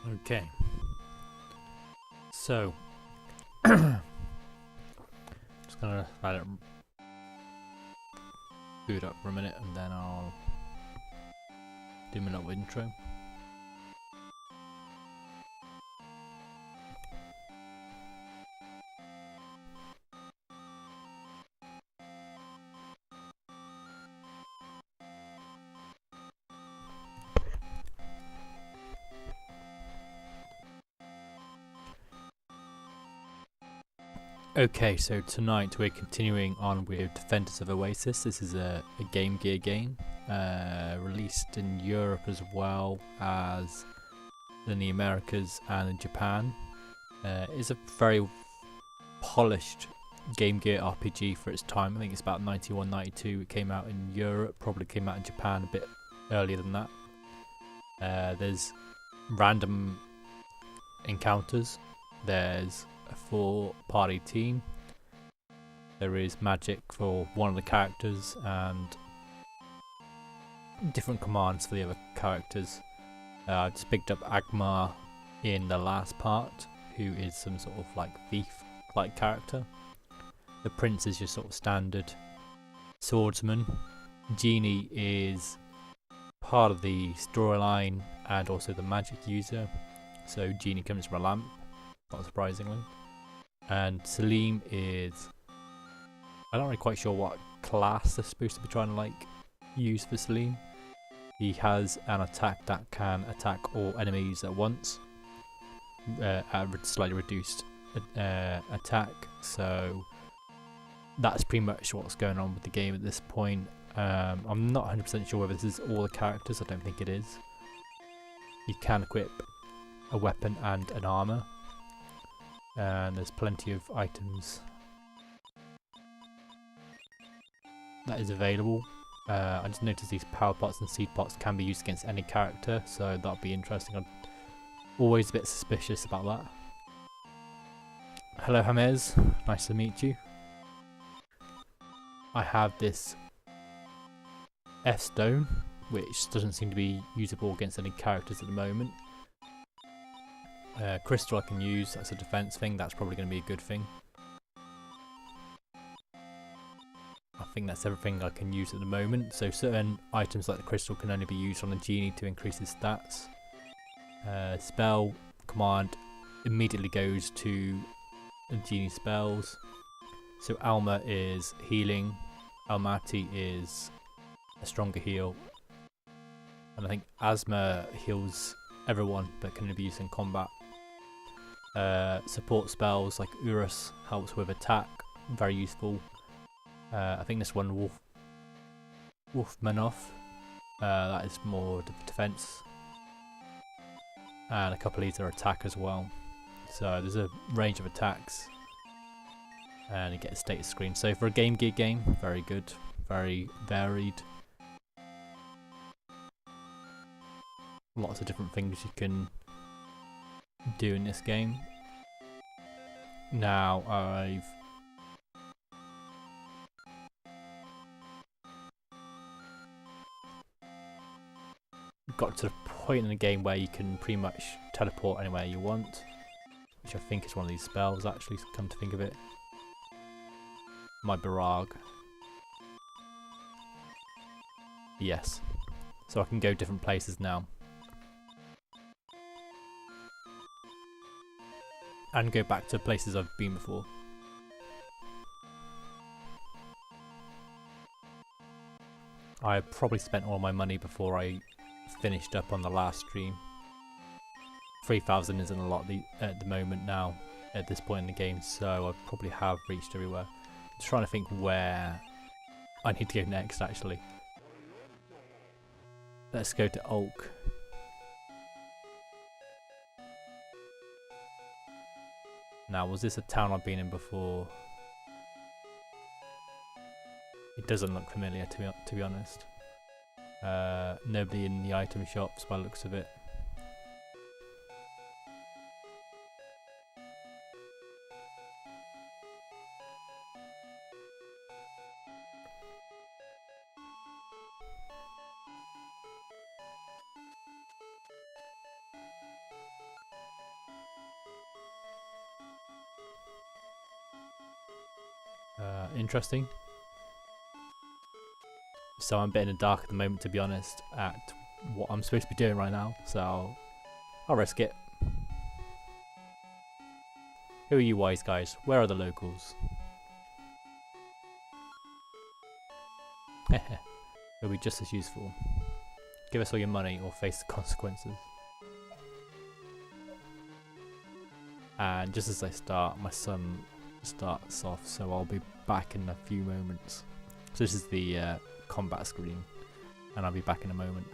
Okay, so just gonna let it boot up for a minute and then I'll do my little intro. Okay, so tonight we're continuing on with Defenders of Oasis. This is a Game Gear game, released in Europe as well as in the Americas and in Japan. It's a very polished Game Gear RPG for its time. I think it's about 91, 92. It came out in Europe, probably came out in Japan a bit earlier than that. There's random encounters. There's a 4-party team. There is magic for one of the characters and different commands for the other characters. I just picked up Agmar in the last part, who is some sort of like thief-like character. The prince is your sort of standard swordsman. Genie is part of the storyline and also the magic user. So Genie comes from a lamp, not surprisingly. And Salim is, I'm not really quite sure what class they're supposed to be trying to like use for Salim. He has an attack that can attack all enemies at once, at a slightly reduced attack. So that's pretty much what's going on with the game at this point. I'm not 100% sure whether this is all the characters. I don't think it is. You can equip a weapon and an armor. And there's plenty of items that is available. I just noticed these power pots and seed pots can be used against any character, so that'll be interesting. I'm always a bit suspicious about that. Hello Hamez, nice to meet you. I have this F-stone, which doesn't seem to be usable against any characters at the moment. Crystal I can use as a defense thing. That's probably going to be a good thing. I think that's everything I can use at the moment. So certain items like the crystal can only be used on a genie to increase his stats. Spell command immediately goes to the genie spells. So Alma is healing, Almaty is a stronger heal, and I think Asma heals everyone but can only be used in combat. Support spells like Urus helps with attack, very useful. I think this one Wolfmanov, that is more defense, and a couple of these are attack as well. So there's a range of attacks, and you get a status screen. So for a Game Gear game, very good, very varied. Lots of different things you can do in this game. Now I've got to the point in the game where you can pretty much teleport anywhere you want, which I think is one of these spells actually, come to think of it. My Barag. Yes. So I can go different places now. And go back to places I've been before. I probably spent all my money before I finished up on the last stream. 3,000 isn't a lot at the moment now, at this point in the game, so I probably have reached everywhere. I'm trying to think where I need to go next actually. Let's go to Ulk. Now, was this a town I've been in before? It doesn't look familiar to be honest. Nobody in the item shops by the looks of it. interesting. So I'm a bit in the dark at the moment, to be honest, at what I'm supposed to be doing right now. So I'll risk it. Who are you wise guys? Where are the locals? It'll be just as useful. Give us all your money or face the consequences. And just as I start, my son starts off, so I'll be back in a few moments. So this is the combat screen, and I'll be back in a moment.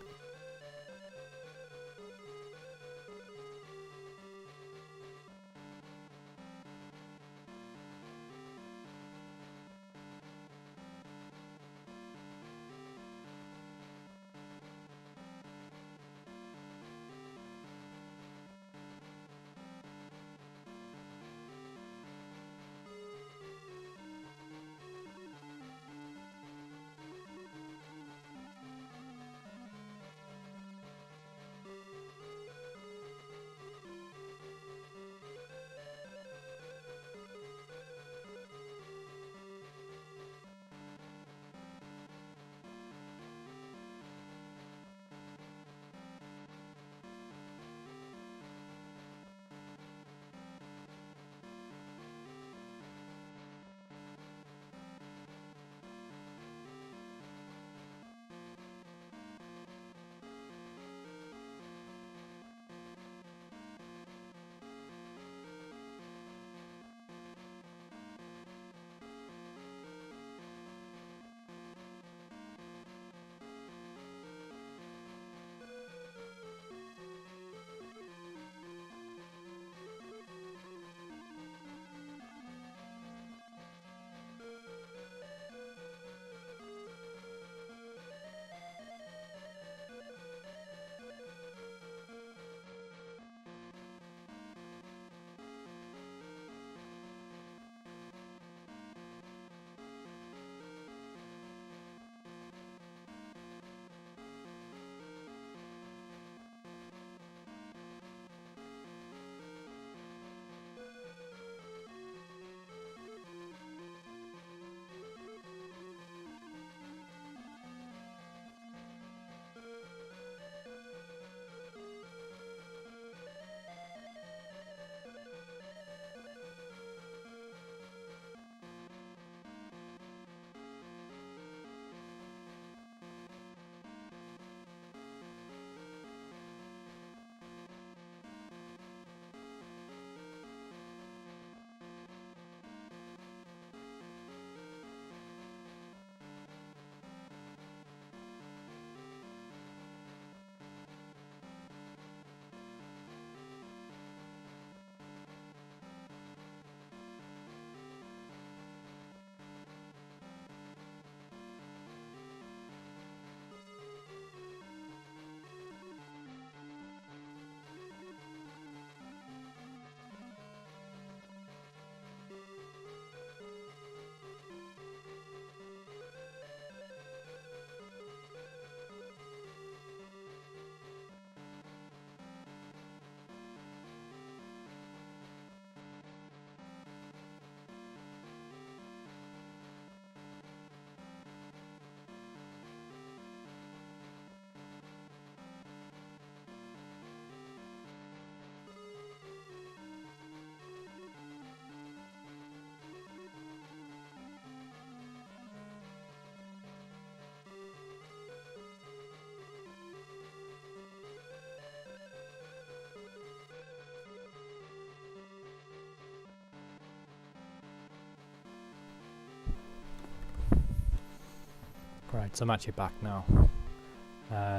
Right, so I'm actually back now.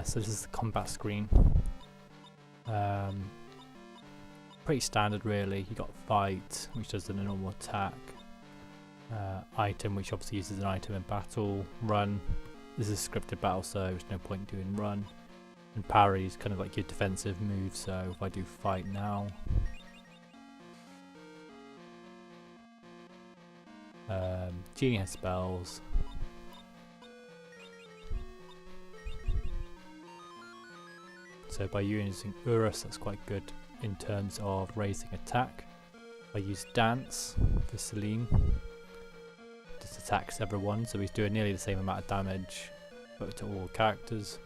So this is the combat screen. Pretty standard really. You got fight, which does the normal attack. Item, which obviously uses an item in battle. Run. This is a scripted battle, so there's no point doing run. And parry is kind of like your defensive move, so if I do fight now. Genie has spells. So by using Urus, that's quite good in terms of raising attack. I use Dance for Celine attacks everyone, so he's doing nearly the same amount of damage, but to all characters.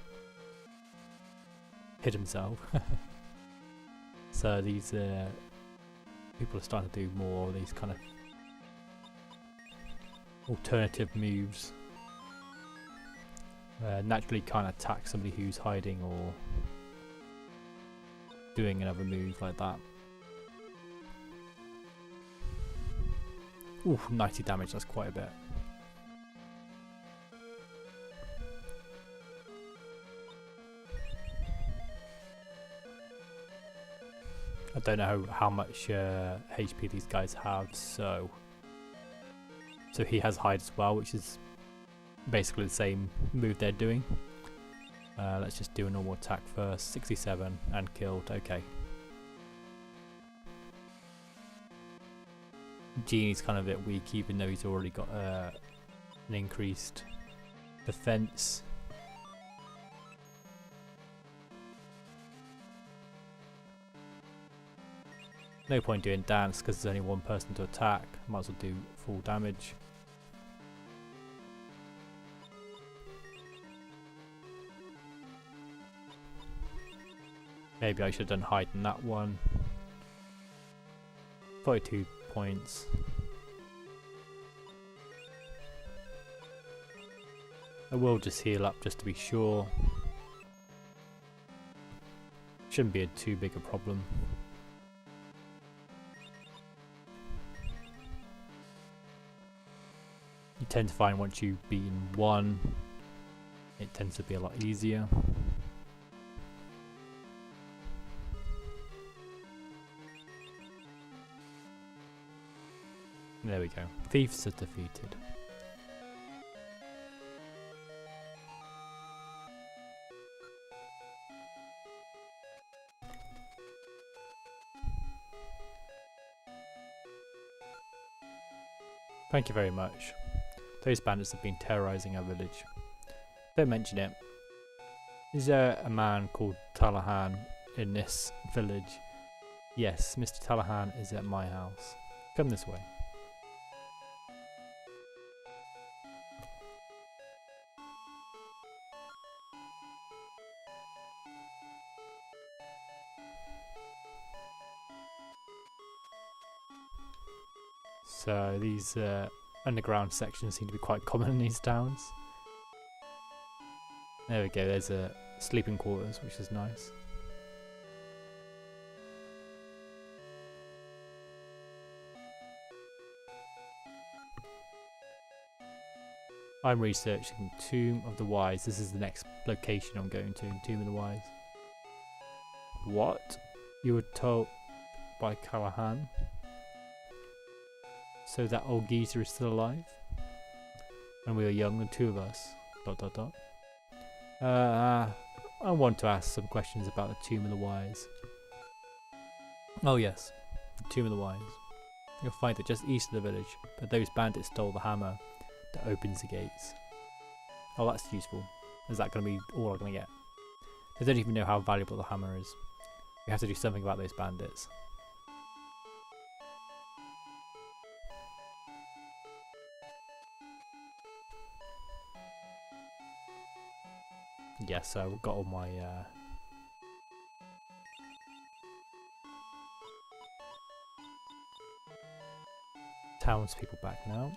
Hit himself. So these people are starting to do more of these kind of alternative moves. Naturally can't attack somebody who's hiding or doing another move like that. Ooh, 90 damage, that's quite a bit. I don't know how much HP these guys have, so he has hide as well, which is basically the same move they're doing. Let's just do a normal attack first. 67 and killed. Okay. Genie's kind of a bit weak, even though he's already got an increased defense. No point doing dance because there's only one person to attack. Might as well do full damage. Maybe I should have done hide in that one. 42 points. I will just heal up just to be sure. Shouldn't be too big a problem. You tend to find once you've beaten one, it tends to be a lot easier. There we go. Thieves are defeated. Thank you very much. Those bandits have been terrorizing our village. Don't mention it. Is there a man called Tala Han in this village? Yes, Mr. Tala Han is at my house. Come this way. So these underground sections seem to be quite common in these towns. There we go, there's a sleeping quarters, which is nice. I'm researching Tomb of the Wise. This is the next location I'm going to, Tomb of the Wise. What? You were told by Tala Han? So that old geezer is still alive? When we were young, the two of us. ... I want to ask some questions about the Tomb of the Wise. Oh yes, the Tomb of the Wise. You'll find it just east of the village, but those bandits stole the hammer that opens the gates. Oh, that's useful. Is that going to be all I'm going to get? I don't even know how valuable the hammer is. We have to do something about those bandits. Yes, so I've got all my townspeople back now.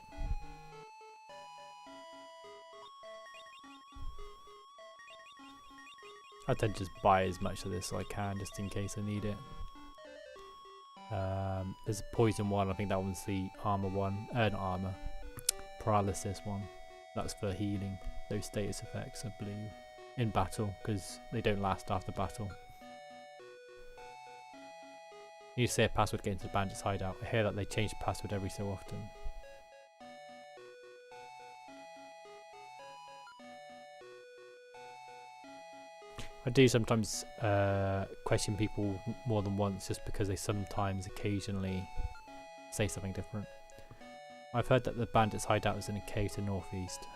I tend to just buy as much of this as I can just in case I need it. There's a poison one, I think that one's the armor one. Not armor. Paralysis one. That's for healing. Those status effects, I believe. In battle, because they don't last after battle. You need to say a password to get into the bandits' hideout. I hear that they change the password every so often. I do sometimes question people more than once just because they sometimes occasionally say something different. I've heard that the bandits' hideout is in a cave to the northeast.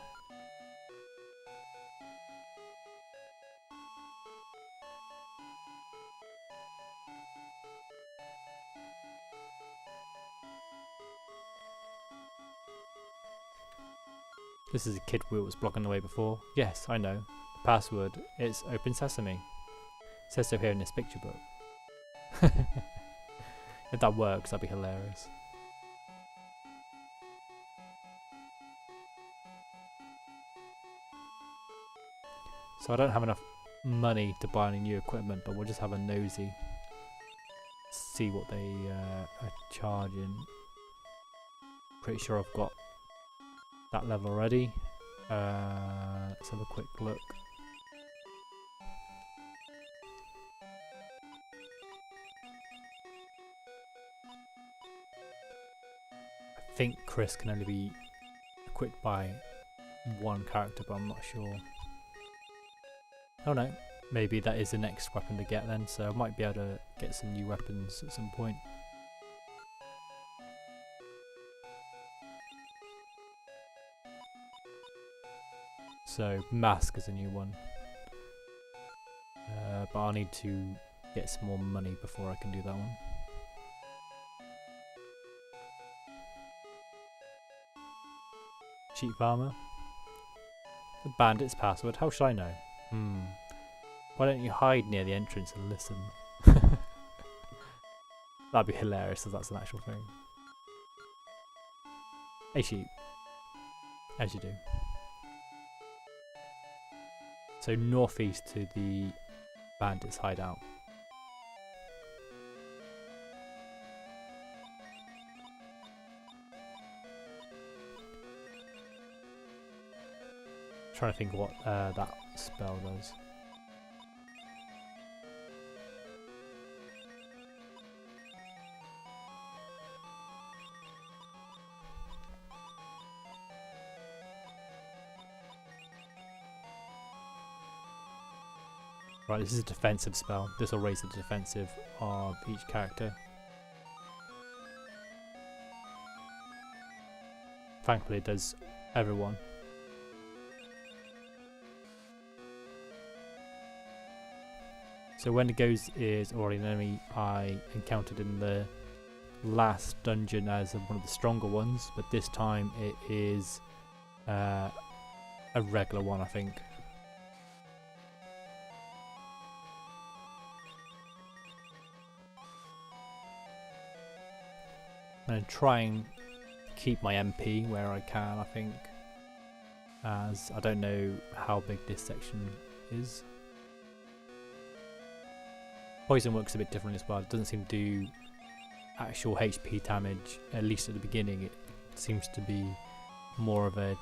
This is a kid wheel was blocking the way before. Yes, I know. The password is Open Sesame. It says so here in this picture book. If that works, that'd be hilarious. So I don't have enough money to buy any new equipment, but we'll just have a nosy. See what they are charging. Pretty sure I've got that level already. Let's have a quick look. I think Chris can only be equipped by one character, but I'm not sure. Oh no, maybe that is the next weapon to get then, so I might be able to get some new weapons at some point. So mask is a new one, but I'll need to get some more money before I can do that one. Cheap armor. The bandit's password. How should I know? Why don't you hide near the entrance and listen? That'd be hilarious if that's an actual thing. Hey sheep. As you do. So northeast to the bandits' hideout. Trying to think of what that spell does. Right, this is a defensive spell. This will raise the defensive of each character. Thankfully it does everyone. So when it goes is already an enemy I encountered in the last dungeon as one of the stronger ones, but this time it is a regular one, I think. And try and keep my MP where I can, I think, as I don't know how big this section is. Poison works a bit differently as well. It doesn't seem to do actual HP damage, at least at the beginning. It seems to be more of a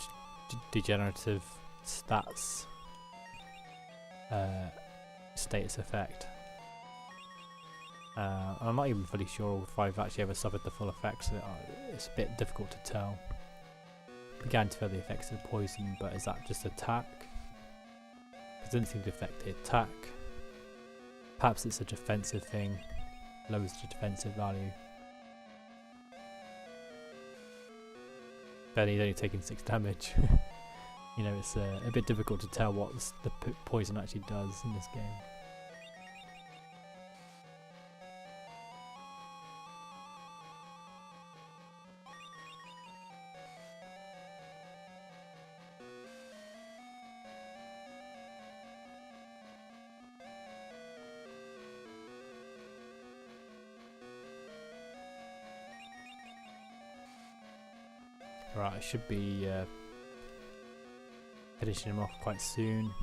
degenerative stats status effect. I'm not even fully sure if I've actually ever suffered the full effects. It's a bit difficult to tell. Began to feel the effects of poison, but is that just attack? It doesn't seem to affect the attack. Perhaps it's a defensive thing, lowers the defensive value. Then he's only taking 6 damage. You know, it's a bit difficult to tell what the poison actually does in this game. Right, I should be finishing him off quite soon.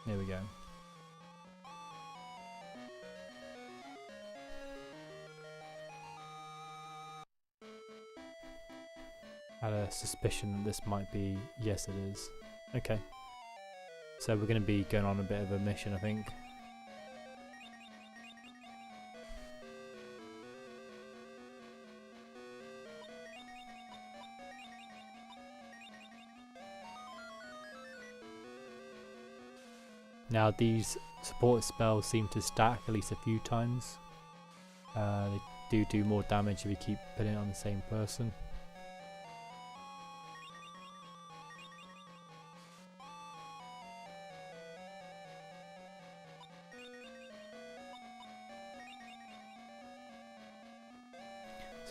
There we go. Had a suspicion that this might be... Yes, it is. Okay. So we're going to be going on a bit of a mission, I think. Now these support spells seem to stack at least a few times. They do more damage if you keep putting it on the same person.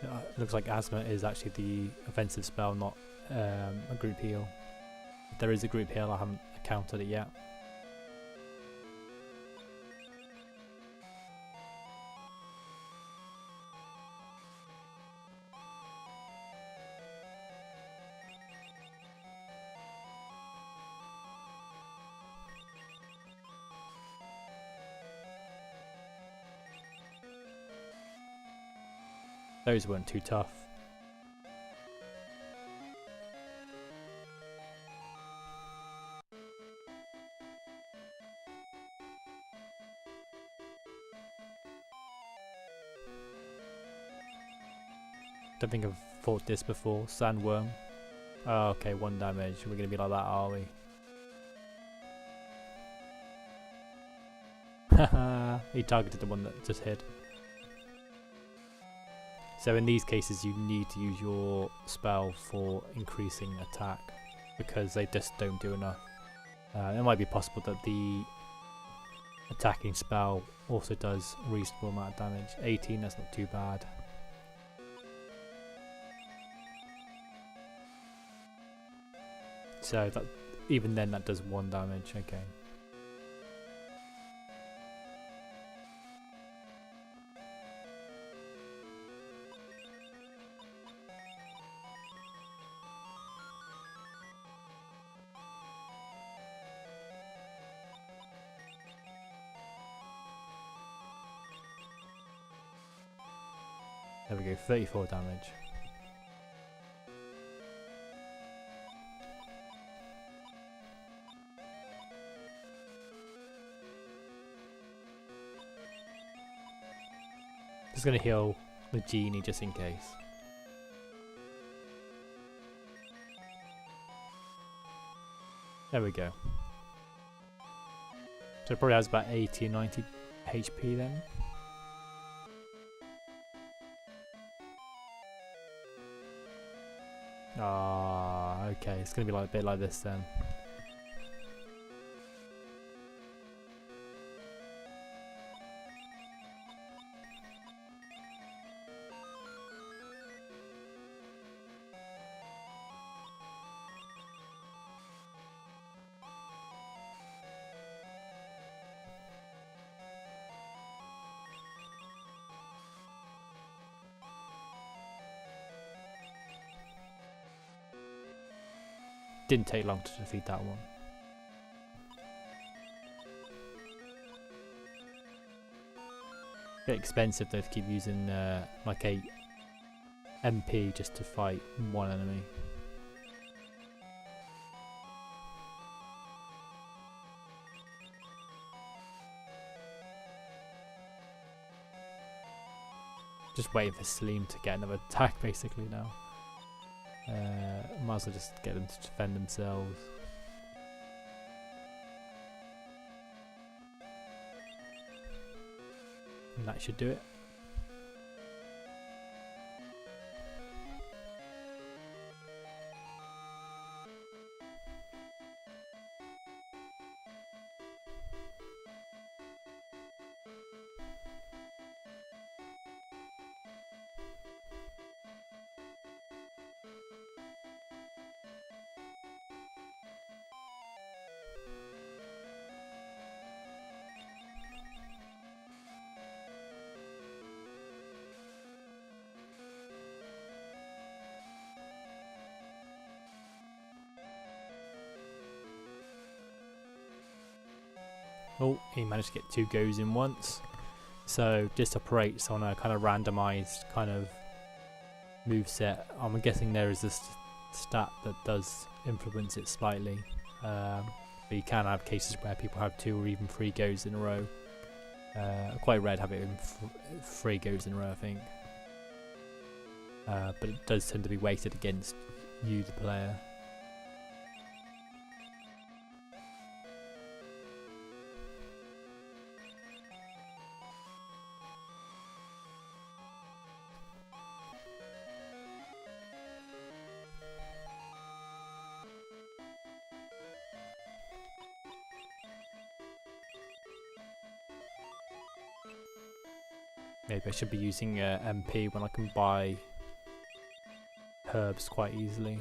So it looks like asthma is actually the offensive spell, not a group heal. If there is a group heal, I haven't encountered it yet. Those weren't too tough. Don't think I've fought this before. Sandworm. Oh, okay, 1 damage. We're gonna be like that, are we? Haha, he targeted the one that just hit. So in these cases you need to use your spell for increasing attack because they just don't do enough. It might be possible that the attacking spell also does a reasonable amount of damage. 18, that's not too bad. So that even then that does 1 damage, okay. There we go, 34 damage. Just gonna heal the genie just in case. There we go. So it probably has about 80 or 90 HP then. Ah, okay, it's gonna be like a bit like this then. Didn't take long to defeat that one. Bit expensive though to keep using like a MP just to fight one enemy. Just waiting for Saleem to get another attack basically now. Might as well just get them to defend themselves. And that should do it. Oh, he managed to get 2 goes in once. So this operates on a kind of randomized kind of moveset. I'm guessing there is this stat that does influence it slightly. But you can have cases where people have 2 or even 3 goes in a row. Quite rare to have it in 3 goes in a row, I think. But it does tend to be weighted against you, the player. Maybe I should be using MP when I can buy herbs quite easily.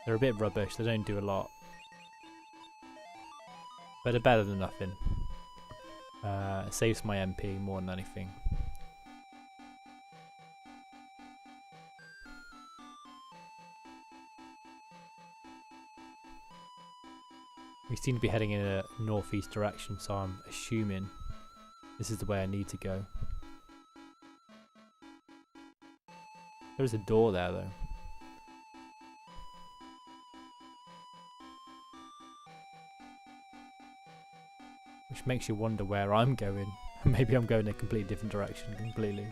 They're a bit rubbish, they don't do a lot. But they're better than nothing. It saves my MP more than anything. We seem to be heading in a northeast direction, so I'm assuming this is the way I need to go. There's a door there though. Which makes you wonder where I'm going. Maybe I'm going in a completely different direction completely.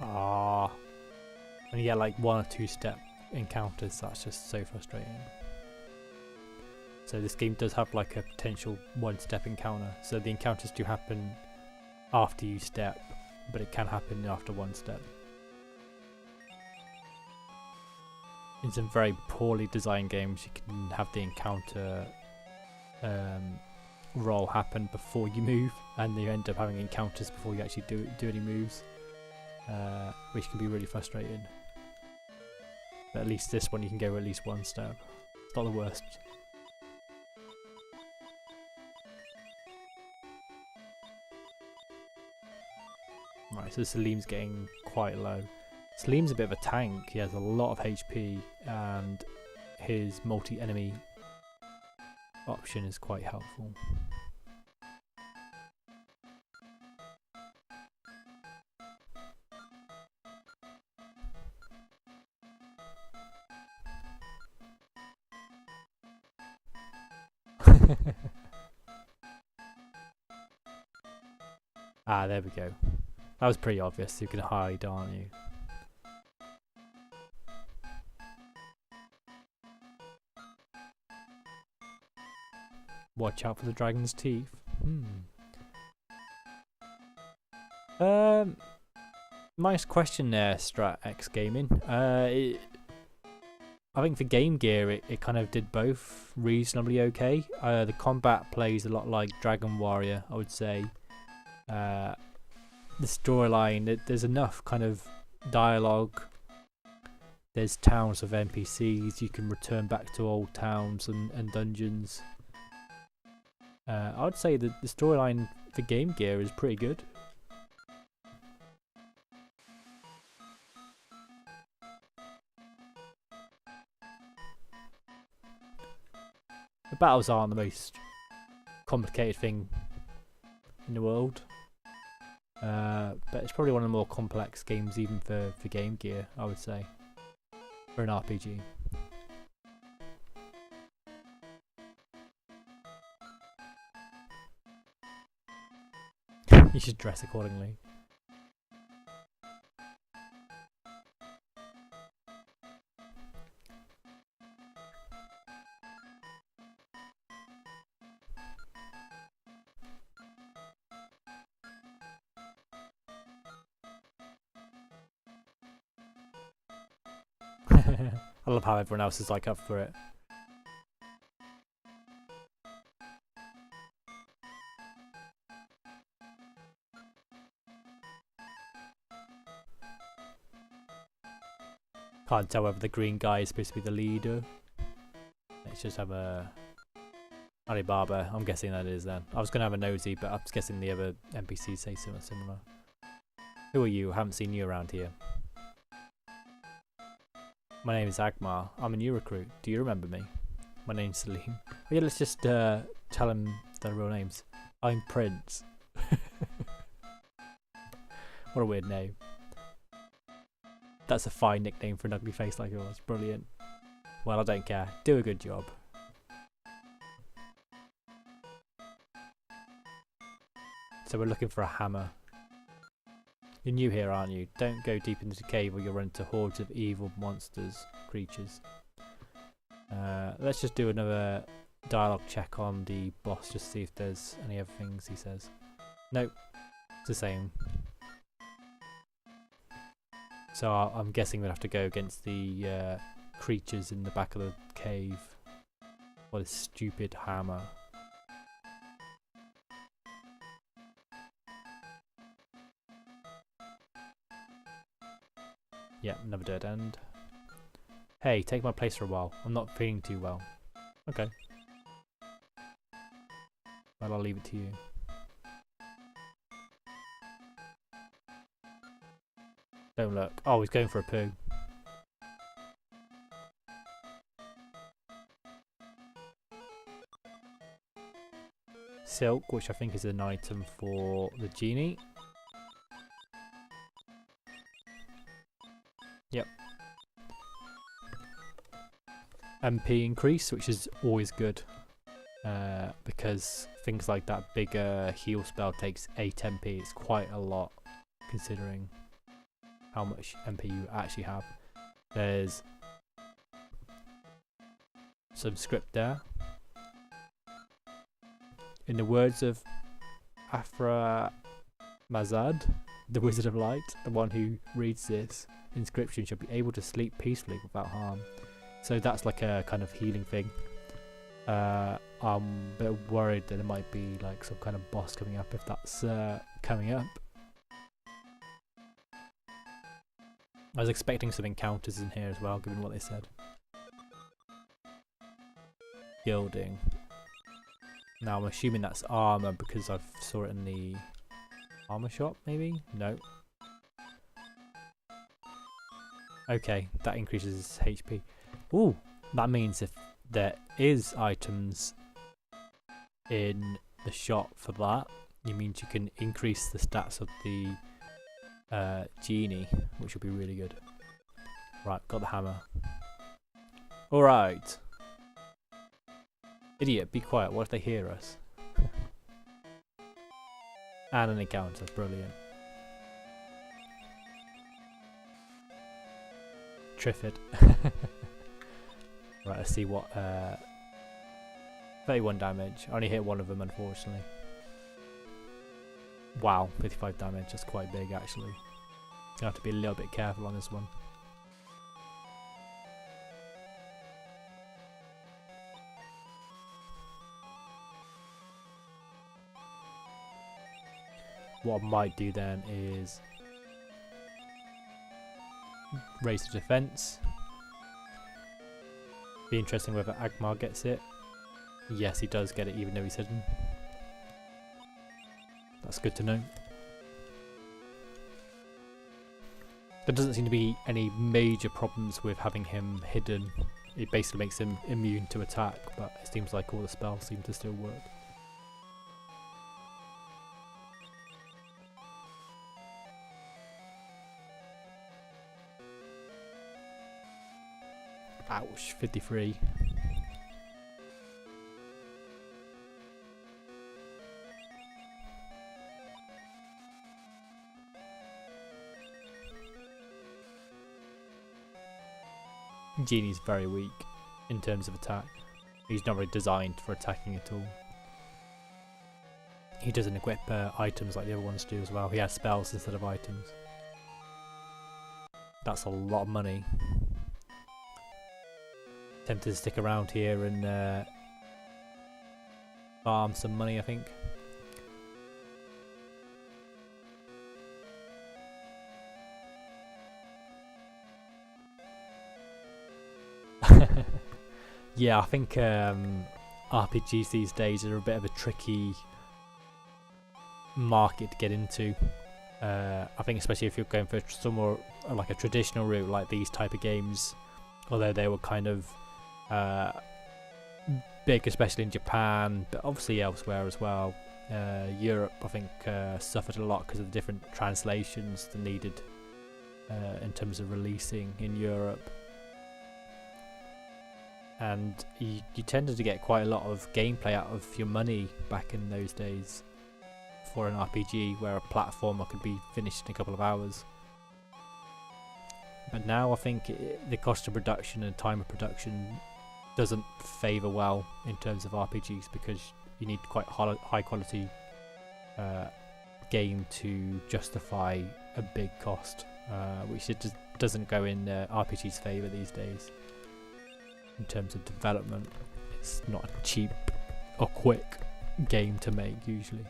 Ah, and you get like 1 or 2 step encounters. That's just so frustrating. So this game does have like a potential 1-step encounter. So the encounters do happen after you step, but it can happen after 1 step. In some very poorly designed games, you can have the encounter roll happen before you move, and you end up having encounters before you actually do any moves. Which can be really frustrating. But at least this one you can go at least 1 step. It's not the worst. Right, so Salim's getting quite low. Salim's a bit of a tank. He has a lot of HP, and his multi-enemy option is quite helpful. Ah, there we go. That was pretty obvious. You can hide, aren't you? Watch out for the dragon's teeth. Nice question there, Strat X Gaming. I think for Game Gear, it kind of did both reasonably okay. The combat plays a lot like Dragon Warrior, I would say. The storyline, there's enough kind of dialogue. There's towns of NPCs. You can return back to old towns and dungeons. I would say that the storyline for Game Gear is pretty good. The battles aren't the most complicated thing in the world, but it's probably one of the more complex games even for Game Gear, I would say, for an RPG. You should dress accordingly. I love how everyone else is like up for it. Can't tell whether the green guy is supposed to be the leader. Let's just have a Alibaba. I'm guessing that is then. I was going to have a nosy, but I'm guessing the other NPCs say something similar. Who are you? I haven't seen you around here. My name is Agmar. I'm a new recruit. Do you remember me? My name's Salim. Oh yeah, let's just tell him their real names. I'm Prince. What a weird name. That's a fine nickname for an ugly face like yours. Brilliant. Well, I don't care. Do a good job. So we're looking for a hammer. You're new here, aren't you? Don't go deep into the cave or you'll run into hordes of evil monsters, creatures. Let's just do another dialogue check on the boss, just see if there's any other things he says. Nope, it's the same. So I'm guessing we'll have to go against the creatures in the back of the cave. What a stupid hammer. Yeah, another dead end. Hey, take my place for a while. I'm not feeling too well. Okay. Well, I'll leave it to you. Don't look. Oh, he's going for a poo. Silk, which I think is an item for the genie. Yep. MP increase, which is always good. Because things like that bigger heal spell takes 8 MP. It's quite a lot considering how much MP you actually have. There's some script there. In the words of Afra Mazad, the Wizard of Light, the one who reads this inscription should be able to sleep peacefully without harm. So that's like a kind of healing thing. I'm a bit worried that there might be like some kind of boss coming up if that's coming up. I was expecting some encounters in here as well, given what they said. Gilding. Now I'm assuming that's armor because I saw it in the armor shop, maybe? No. Okay, that increases HP. Ooh, that means if there is items in the shop for that, it means you can increase the stats of the genie, which will be really good. Right, got the hammer. Alright. Idiot, be quiet, what if they hear us? And an encounter, brilliant. Triffid. Right, let's see what 31 damage. I only hit one of them, unfortunately. Wow, 55 damage, that's quite big actually. Gonna have to be a little bit careful on this one. What I might do then is raise the defense. Be interesting whether Agmar gets it. Yes, he does get it even though he's hidden. That's good to know. There doesn't seem to be any major problems with having him hidden. It basically makes him immune to attack, but it seems like all the spells seem to still work. Ouch, 53. Genie's very weak in terms of attack. He's not really designed for attacking at all. He doesn't equip items like the other ones do as well. He has spells instead of items. That's a lot of money. Tempted to stick around here and farm some money, I think. Yeah, I think RPGs these days are a bit of a tricky market to get into. I think especially if you're going for some more like a traditional route like these type of games, although they were kind of big, especially in Japan, but obviously elsewhere as well. Europe, I think, suffered a lot because of the different translations that needed in terms of releasing in Europe. And you tended to get quite a lot of gameplay out of your money back in those days for an RPG, where a platformer could be finished in a couple of hours. But now I think the cost of production and time of production doesn't favour well in terms of RPGs, because you need quite high quality game to justify a big cost, which it just doesn't go in RPG's favour these days. In terms of development, it's not a cheap or quick game to make usually.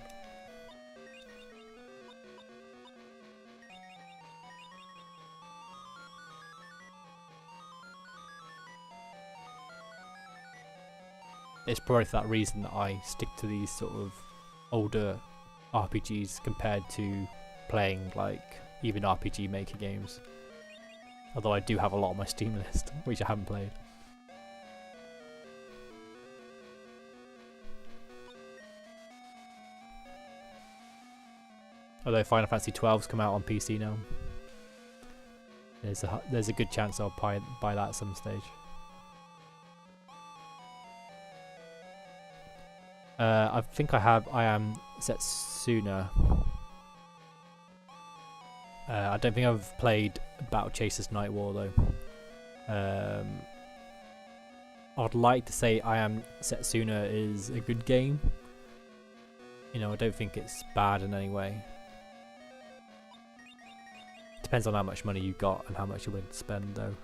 It's probably for that reason that I stick to these sort of older RPGs compared to playing like even RPG Maker games. Although I do have a lot on my Steam list which I haven't played. Although Final Fantasy XII's come out on PC now, there's a good chance I'll buy that at some stage. I think I am Setsuna. I don't think I've played Battle Chasers Night War though. I'd like to say I Am Setsuna is a good game. You know, I don't think it's bad in any way. Depends on how much money you've got and how much you're willing to spend though.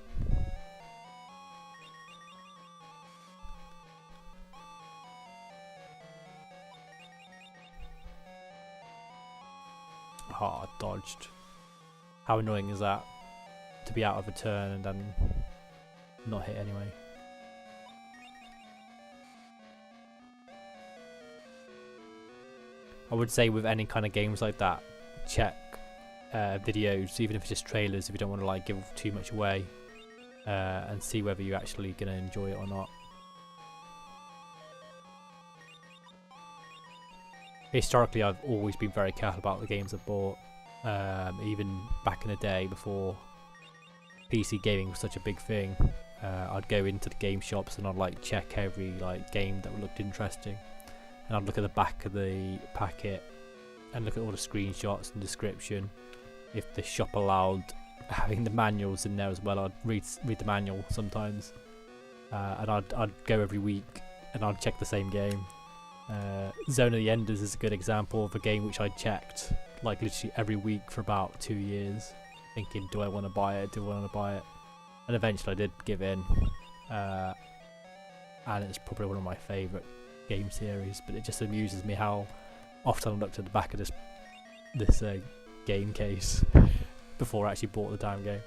Oh, I dodged. How annoying is that? To be out of a turn and then not hit anyway. I would say with any kind of games like that, check videos, even if it's just trailers, if you don't want to like give too much away, and see whether you're actually going to enjoy it or not. Historically, I've always been very careful about the games I've bought, even back in the day before PC gaming was such a big thing. I'd go into the game shops and I'd like check every like game that looked interesting, and I'd look at the back of the packet and look at all the screenshots and description. If the shop allowed having the manuals in there as well, I'd read the manual sometimes, and I'd go every week and I'd check the same game. Zone of the Enders is a good example of a game which I checked like literally every week for about 2 years, thinking, do I want to buy it, and eventually I did give in, and it's probably one of my favourite game series. But it just amuses me how often I looked at the back of this game case before I actually bought the damn game.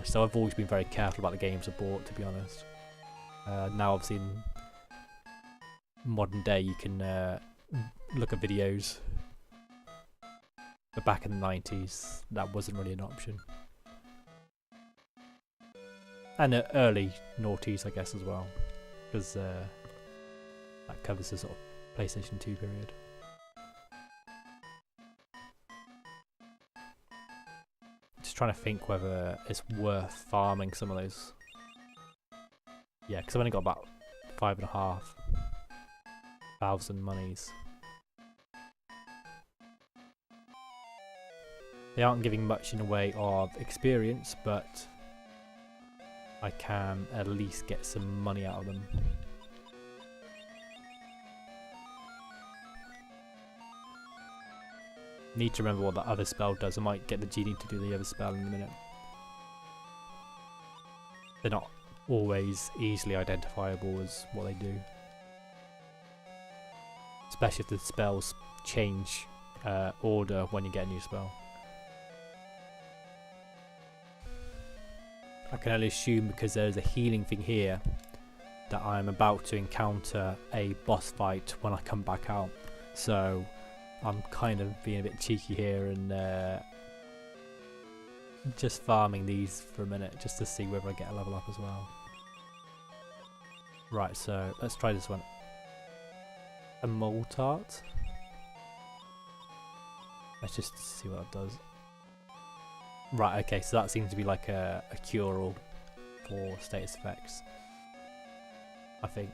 So I've always been very careful about the games I bought, to be honest. Now obviously in modern day you can look at videos, but back in the 90s that wasn't really an option, and the early noughties I guess as well, because that covers the sort of PlayStation 2 period. Just trying to think whether it's worth farming some of those. Yeah, because I've only got about 5,500 monies. They aren't giving much in the way of experience, but I can at least get some money out of them. Need to remember what the other spell does. I might get the genie to do the other spell in a minute. They're not always easily identifiable as what they do, especially if the spells change order when you get a new spell. I can only assume, because there's a healing thing here, that I'm about to encounter a boss fight when I come back out. So I'm kind of being a bit cheeky here and just farming these for a minute just to see whether I get a level up as well. Right, so let's try this one. A mole tart. Let's just see what it does. Right, okay, so that seems to be like a cure-all for status effects, I think.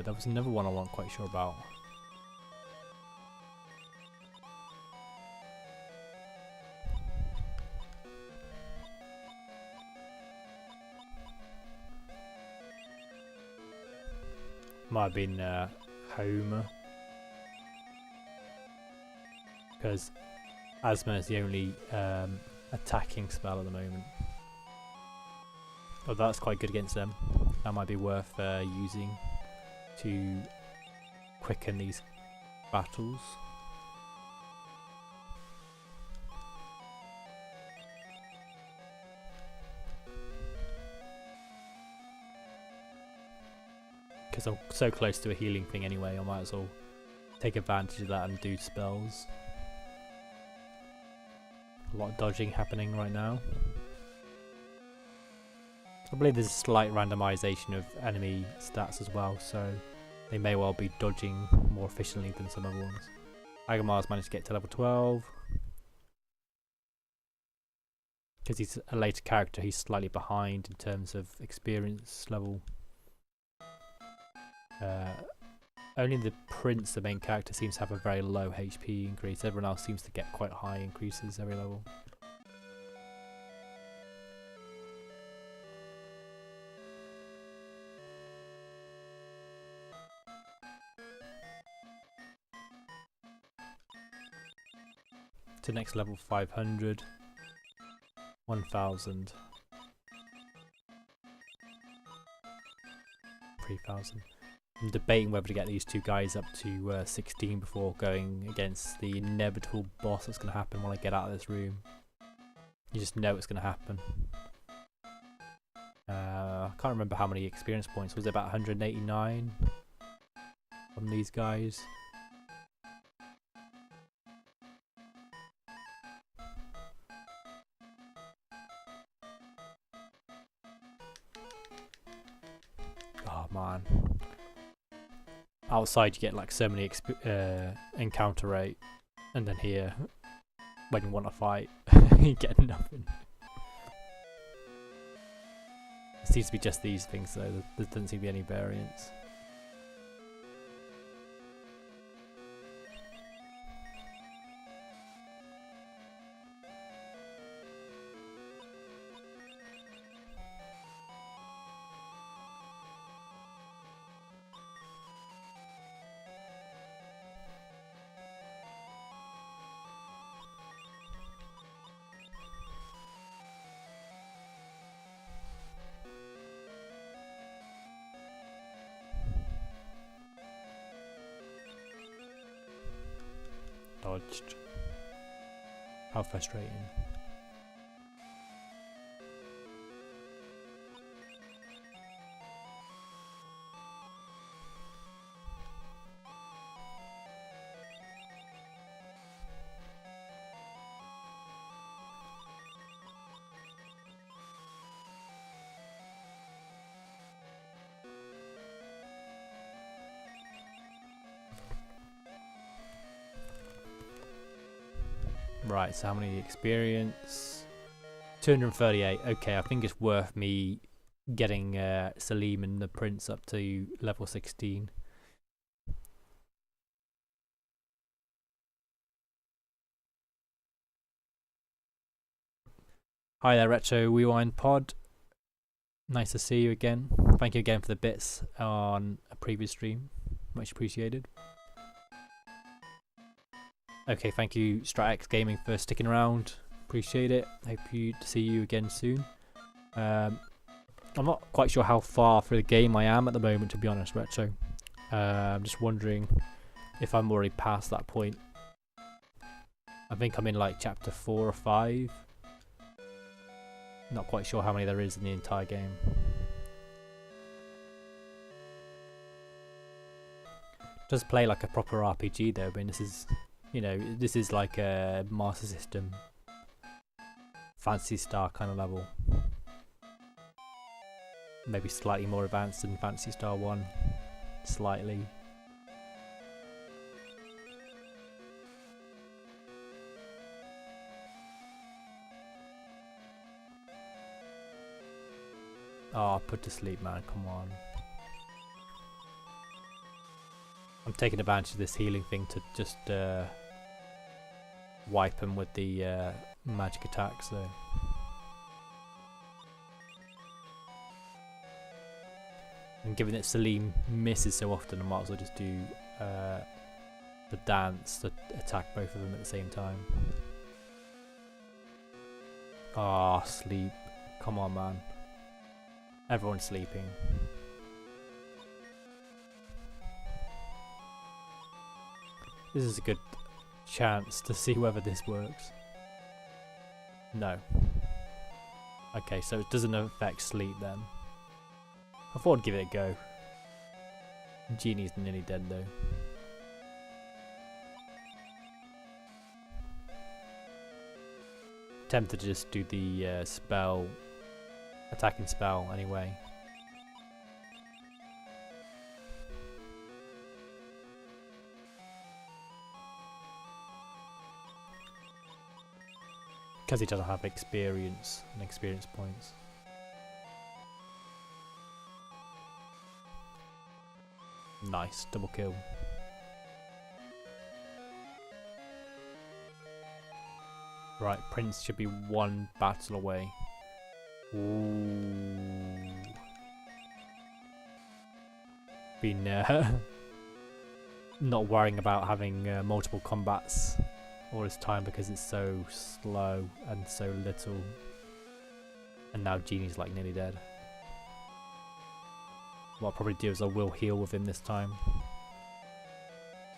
There was another one I wasn't quite sure about. Might have been Homer, because Asthma is the only attacking spell at the moment. Oh, that's quite good against them. That might be worth using to quicken these battles. Because I'm so close to a healing thing anyway, I might as well take advantage of that and do spells. A lot of dodging happening right now. I believe there's a slight randomization of enemy stats as well, so they may well be dodging more efficiently than some other ones. Agamar's managed to get to level 12. Because he's a later character, he's slightly behind in terms of experience level. Only the Prince, the main character, seems to have a very low HP increase. Everyone else seems to get quite high increases every level. To next level 500, 1000, 3000. I'm debating whether to get these two guys up to 16 before going against the inevitable boss that's going to happen when I get out of this room. You just know it's going to happen. I can't remember how many experience points. Was it about 189 from these guys? Oh man. Outside you get like so many encounter rate, and then here, when you want to fight, you get nothing. It seems to be just these things though, there doesn't seem to be any variance. Dodged. How frustrating. Right, so how many experience? 238. Okay, I think it's worth me getting Salim and the Prince up to level 16. Hi there, Retro Rewind Pod. Nice to see you again. Thank you again for the bits on a previous stream. Much appreciated. Okay, thank you StratX Gaming for sticking around. Appreciate it. Hope to see you again soon. I'm not quite sure how far through the game I am at the moment, to be honest, Retro. I'm just wondering if I'm already past that point. I think I'm in like chapter 4 or 5. Not quite sure how many there is in the entire game. Does play like a proper RPG though. I mean, this is, you know, this is like a Master System, Phantasy Star kind of level. Maybe slightly more advanced than Phantasy Star 1. Slightly. Oh, put to sleep, man. Come on. I'm taking advantage of this healing thing to just wipe him with the magic attacks, though. And given that Salim misses so often, I might as well just do the dance to attack both of them at the same time. Ah, oh, sleep. Come on, man. Everyone's sleeping. This is a good chance to see whether this works. No. Okay, so it doesn't affect sleep then. I thought I'd give it a go. Genie's nearly dead though. Tempted to just do the spell, attacking spell anyway. Because he doesn't have experience and experience points. Nice, double kill. Right, Prince should be one battle away. Ooh. Been not worrying about having multiple combats all this time because it's so slow and so little. And now Genie's like nearly dead. What I'll probably do is I will heal with him this time.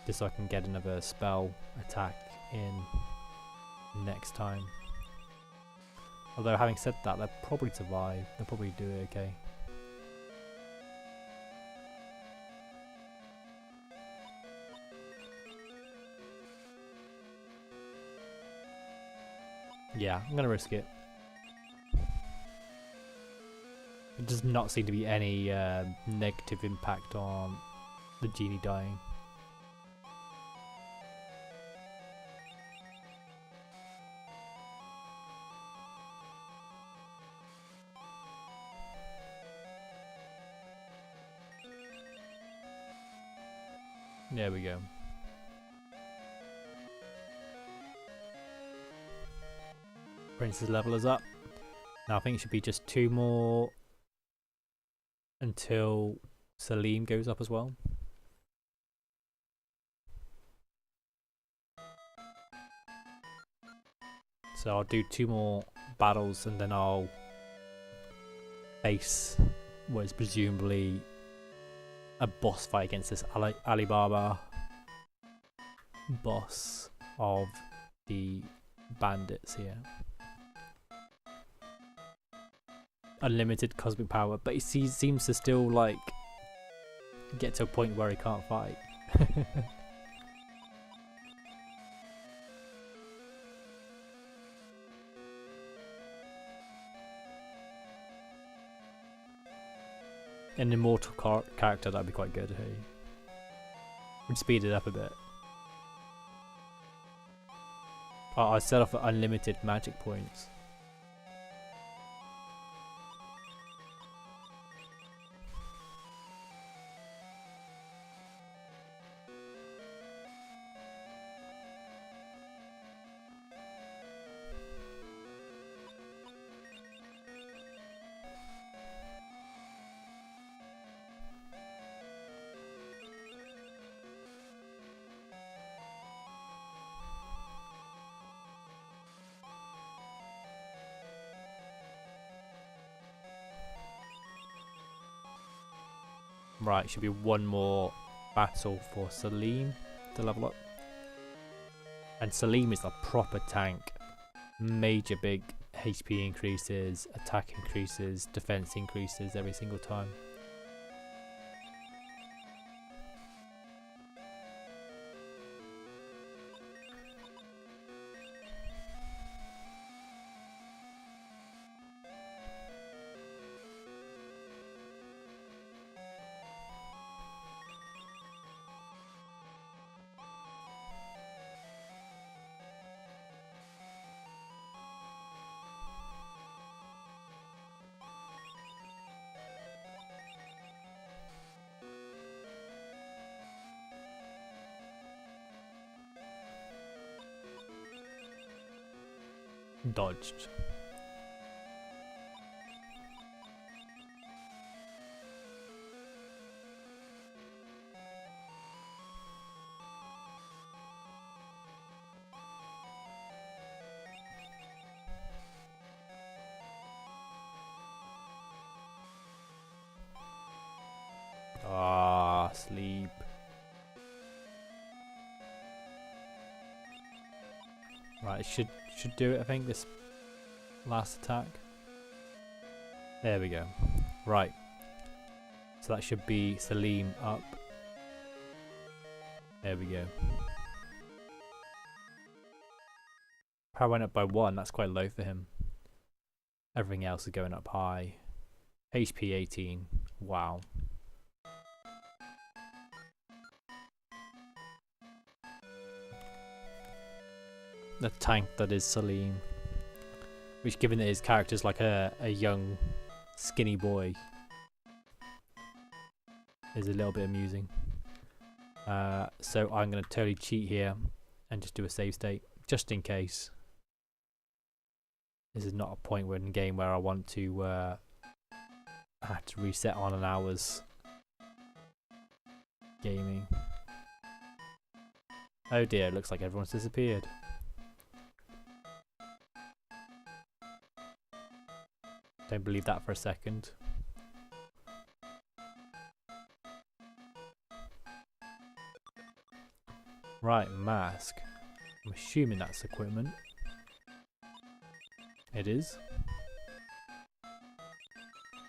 Just so I can get another spell attack in next time. Although having said that, they'll probably survive. They'll probably do it okay. Yeah, I'm gonna risk it. It does not seem to be any negative impact on the Genie dying. There we go. Prince's level is up. Now I think it should be just 2 more until Salim goes up as well. So I'll do 2 more battles and then I'll face what is presumably a boss fight against this Alibaba boss of the bandits here. Unlimited cosmic power, but he seems to still like get to a point where he can't fight. An immortal character, that'd be quite good, hey? Would speed it up a bit. Oh, I set off at unlimited magic points. Right, should be 1 more battle for Salim to level up. And Salim is a proper tank. Major big HP increases, attack increases, defense increases every single time. Dodged. Ah, sleep. Right, should do it, I think, this last attack. There we go. Right. So that should be Salim up. There we go. Power went up by 1, that's quite low for him. Everything else is going up high. HP 18. Wow. The tank that is Salim. Which, given that his character's like a young, skinny boy, is a little bit amusing. So I'm going to totally cheat here and just do a save state, just in case. This is not a point in the game where I want to have to reset on an hour's gaming. Oh dear, it looks like everyone's disappeared. Don't believe that for a second. Right, mask. I'm assuming that's equipment. It is.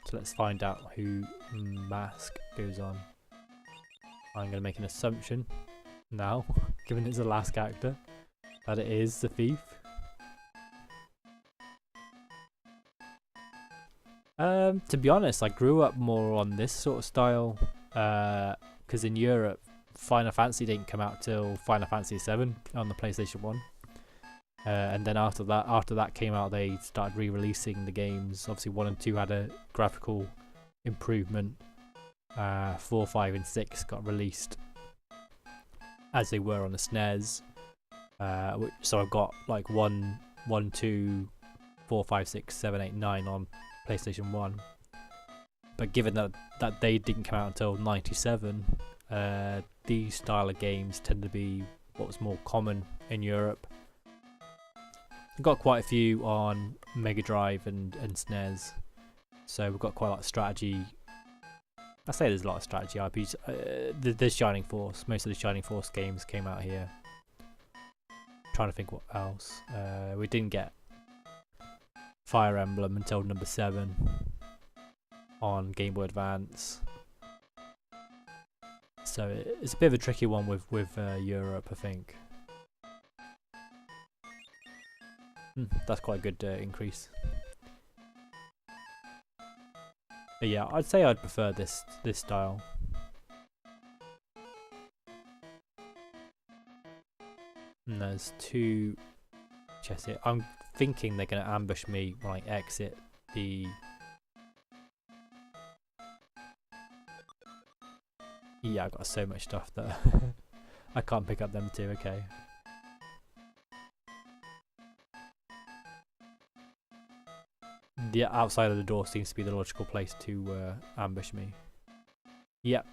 So let's find out who mask goes on. I'm going to make an assumption now, given it's the last character, that it is the thief. To be honest, I grew up more on this sort of style, because in Europe, Final Fantasy didn't come out till Final Fantasy 7 on the PlayStation 1. And then after that came out, they started re-releasing the games. Obviously 1 and 2 had a graphical improvement. 4, 5 and 6 got released as they were on the SNES. So I've got like 1, 2, 4, 5, 6, 7, 8, 9 on PlayStation 1. But given that they didn't come out until 97, these style of games tend to be what was more common in Europe. We've got quite a few on Mega Drive and SNES, so we've got quite a lot of strategy. I say there's a lot of strategy RPGs. There's Shining Force. Most of the Shining Force games came out here. Trying to think what else. We didn't get Fire Emblem until number 7 on Game Boy Advance. So it's a bit of a tricky one with Europe, I think. That's quite a good increase. But yeah, I'd say I'd prefer this style. And there's 2 chests here. I'm thinking they're going to ambush me when I exit the... Yeah, I've got so much stuff that I can't pick up them too, okay. The outside of the door seems to be the logical place to ambush me. Yep,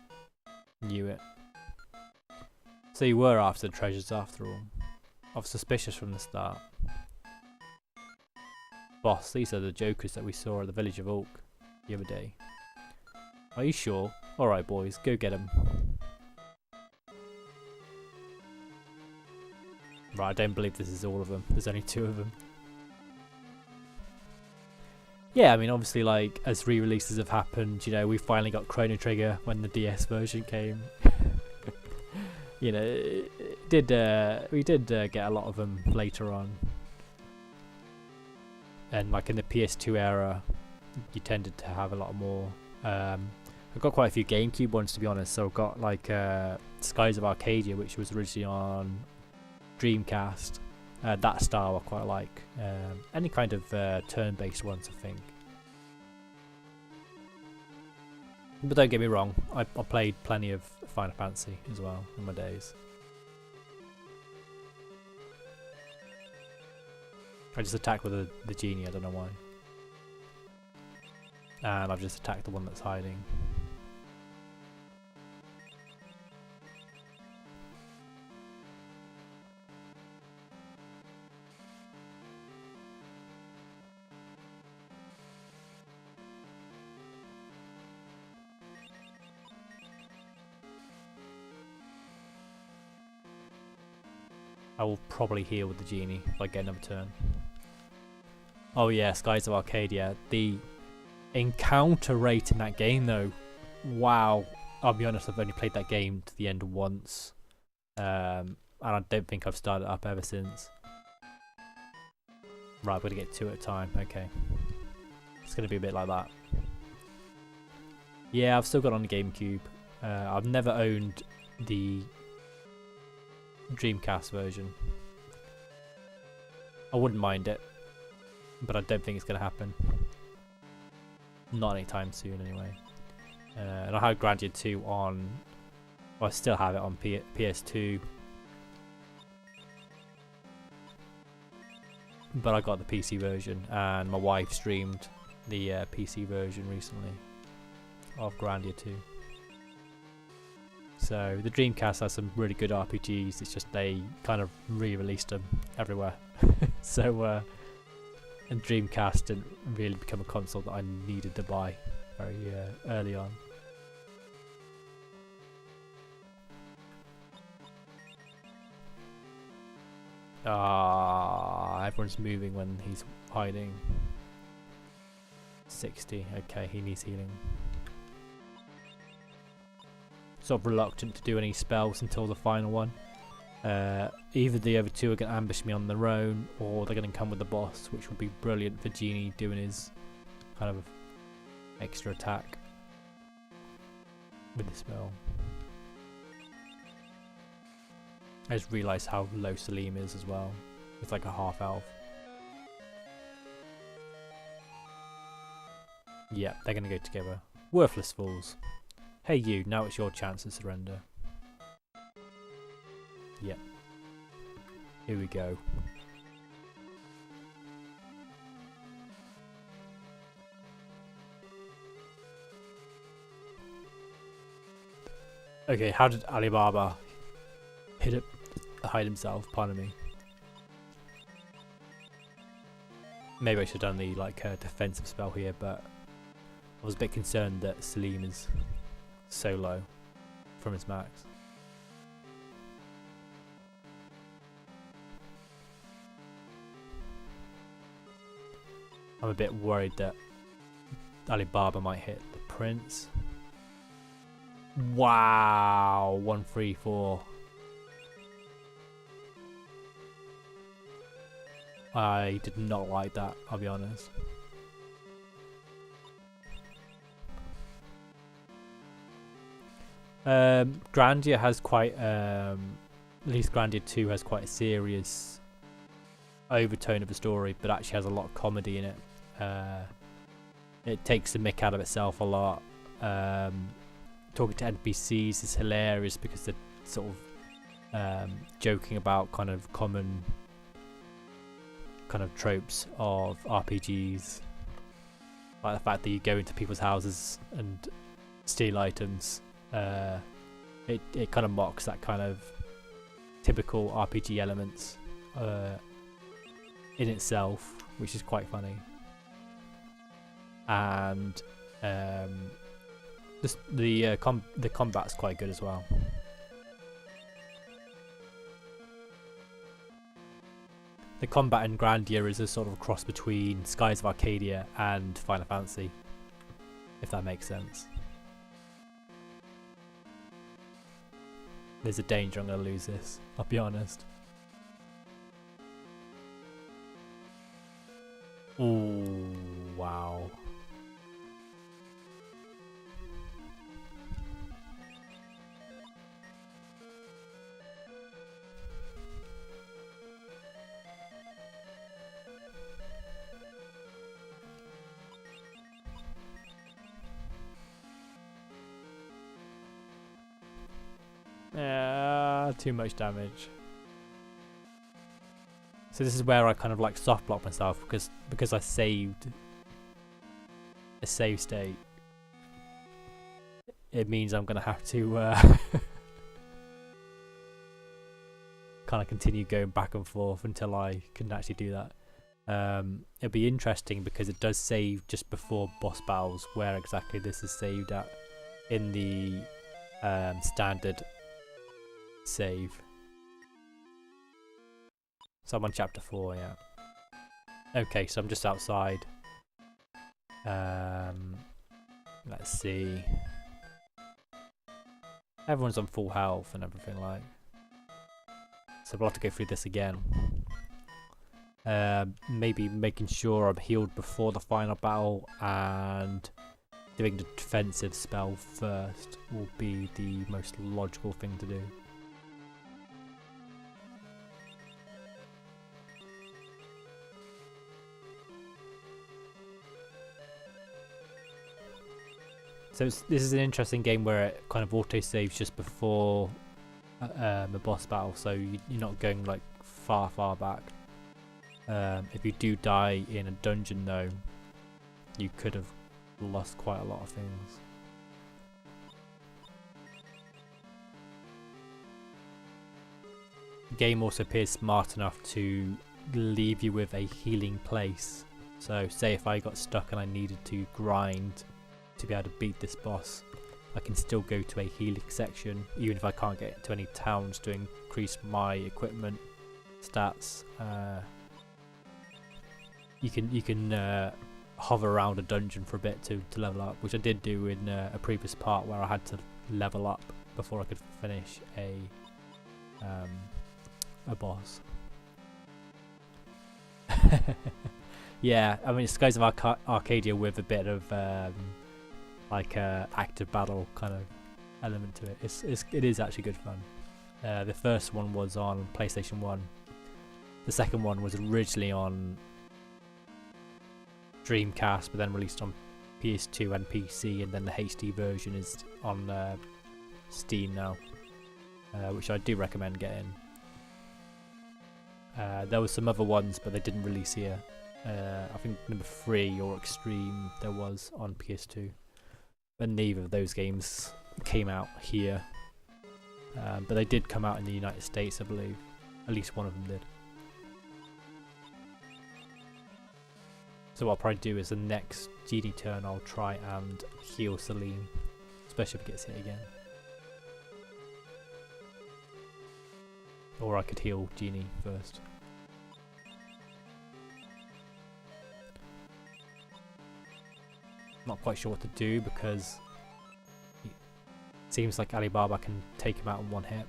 knew it. So you were after the treasures after all. I was suspicious from the start. Boss, these are the jokers that we saw at the village of Oak the other day. Are you sure? Alright boys, go get them. Right, I don't believe this is all of them. There's only 2 of them. Yeah, I mean, obviously, like, as re-releases have happened, you know, we finally got Chrono Trigger when the DS version came. You know, we did get a lot of them later on. And, like, in the PS2 era, you tended to have a lot more. I've got quite a few GameCube ones, to be honest. So I've got, like, Skies of Arcadia, which was originally on Dreamcast. That style I quite like. Any kind of turn-based ones, I think. But don't get me wrong, I played plenty of Final Fantasy as well in my days. I just attack with the genie, I don't know why. And I've just attacked the one that's hiding. I will probably heal with the genie if I get another turn. Oh yeah, Skies of Arcadia. The encounter rate in that game though, wow. I'll be honest, I've only played that game to the end once. And I don't think I've started it up ever since. Right, I'm going to get two at a time. Okay. It's going to be a bit like that. Yeah, I've still got it on the GameCube. I've never owned the Dreamcast version. I wouldn't mind it, but I don't think it's going to happen. Not anytime soon, anyway. And I had Grandia 2 on. Well, I still have it on PS2. But I got the PC version, and my wife streamed the PC version recently of Grandia 2. So the Dreamcast has some really good RPGs. It's just they kind of re-released them everywhere. So and Dreamcast didn't really become a console that I needed to buy very early on. Everyone's moving when he's hiding. 60. Okay, he needs healing. Sort of reluctant to do any spells until the final one. Either the other two are going to ambush me on their own, or they're going to come with the boss, which would be brilliant for Genie doing his kind of extra attack with the spell. I just realised how low Salim is as well. It's like a half elf. Yeah, they're going to go together. Worthless fools. Hey you, now it's your chance to surrender. Yep. Here we go. Okay, how did Alibaba hide himself? Pardon me. Maybe I should have done the defensive spell here, but I was a bit concerned that Salim is so low from his max. I'm a bit worried that Alibaba might hit the prince. Wow, 134. I did not like that, I'll be honest. Grandia has quite, at least Grandia 2 has quite a serious overtone of the story, but actually has a lot of comedy in it. It takes the mick out of itself a lot. Talking to NPCs is hilarious because they're sort of joking about kind of common kind of tropes of RPGs, like the fact that you go into people's houses and steal items. It kind of mocks that kind of typical RPG elements in itself, which is quite funny. And the combat's quite good as well. The combat in Grandia is a sort of cross between Skies of Arcadia and Final Fantasy, if that makes sense. There's a danger I'm going to lose this, I'll be honest. Ooh, wow. Too much damage. So this is where I kind of like soft block myself because I saved a save state. It means I'm gonna have to kind of continue going back and forth until I can actually do that. It'll be interesting because it does save just before boss battles where exactly this is saved at in the standard save. So I'm on chapter 4, yeah. Okay, so I'm just outside. Let's see. Everyone's on full health and everything like. So we'll have to go through this again. Maybe making sure I'm healed before the final battle and doing the defensive spell first will be the most logical thing to do. So this is an interesting game where it kind of auto-saves just before a boss battle, so you're not going like far back. If you do die in a dungeon though, you could have lost quite a lot of things. The game also appears smart enough to leave you with a healing place. So say if I got stuck and I needed to grind to be able to beat this boss, I can still go to a healing section even if I can't get to any towns to increase my equipment stats. You can hover around a dungeon for a bit to level up, which I did do in a previous part where I had to level up before I could finish a boss. Yeah, I mean Skies of Arcadia with a bit of like active battle kind of element to it. It is actually good fun. The first one was on PlayStation 1. The second one was originally on Dreamcast, but then released on PS2 and PC, and then the HD version is on Steam now, which I do recommend getting. There were some other ones, but they didn't release here. I think number 3 or Extreme there was on PS2. But neither of those games came out here, but they did come out in the United States, I believe. At least one of them did. So what I'll probably do is the next Genie turn I'll try and heal Celine, especially if it gets hit again. Or I could heal Genie first. Not quite sure what to do because it seems like Alibaba can take him out in one hit.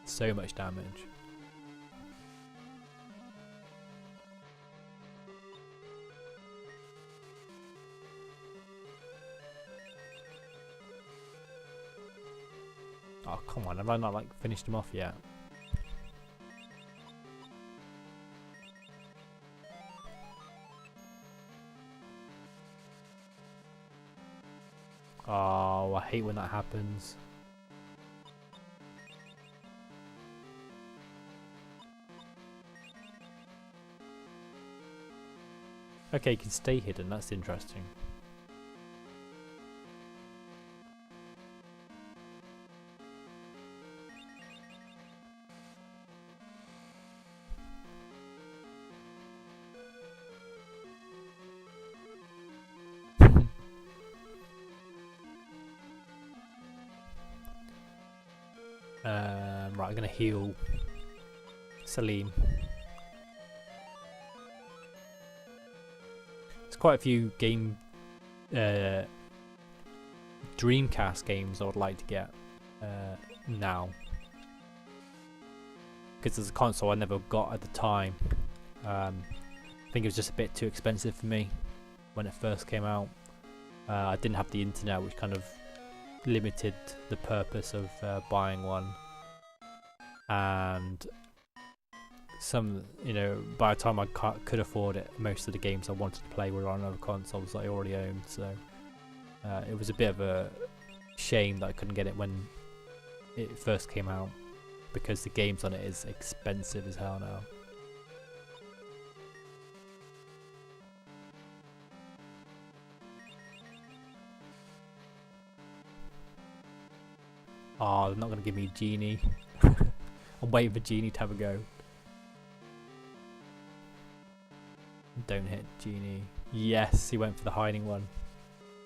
So much damage. Oh come on, have I not like finished him off yet? Oh, I hate when that happens. Okay, you can stay hidden, that's interesting. Right, I'm gonna heal Salim. There's quite a few Dreamcast games I would like to get now, because there's a console I never got at the time. I think it was just a bit too expensive for me when it first came out. I didn't have the internet, which kind of limited the purpose of buying one, and by the time I could afford it, most of the games I wanted to play were on other consoles that I already owned, so it was a bit of a shame that I couldn't get it when it first came out, because the games on it is expensive as hell now. Oh, they're not going to give me Genie. I'm waiting for Genie to have a go. Don't hit Genie. Yes, he went for the hiding one.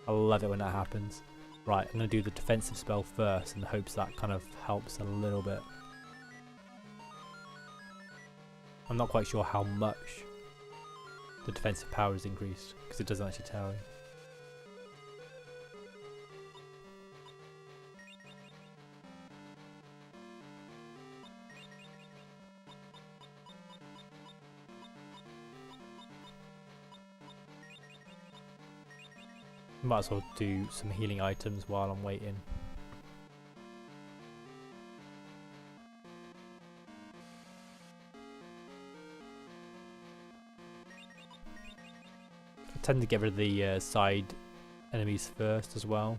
I love it when that happens. Right, I'm going to do the defensive spell first in the hopes that kind of helps a little bit. I'm not quite sure how much the defensive power is increased, because it doesn't actually tell you. Might as well do some healing items while I'm waiting. I tend to get rid of the side enemies first as well.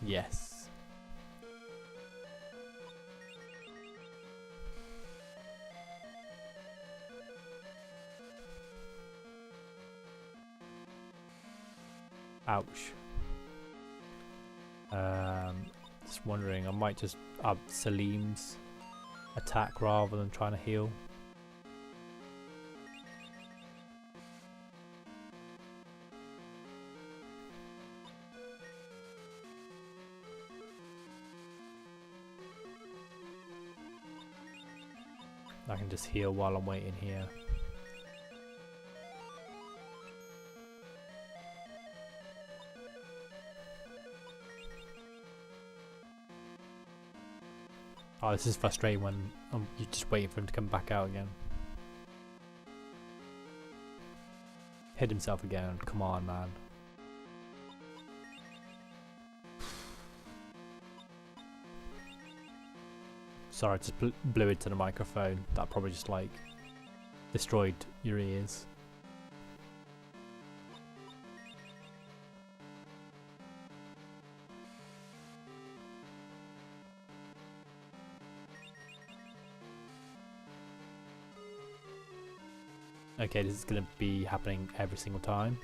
Yes. Ouch. Just wondering, I might just up Salim's attack rather than trying to heal. I can just heal while I'm waiting here. Oh, this is frustrating when you're just waiting for him to come back out again. Hit himself again, come on man. Sorry, I just blew into the microphone. That probably just like destroyed your ears. Okay, this is going to be happening every single time.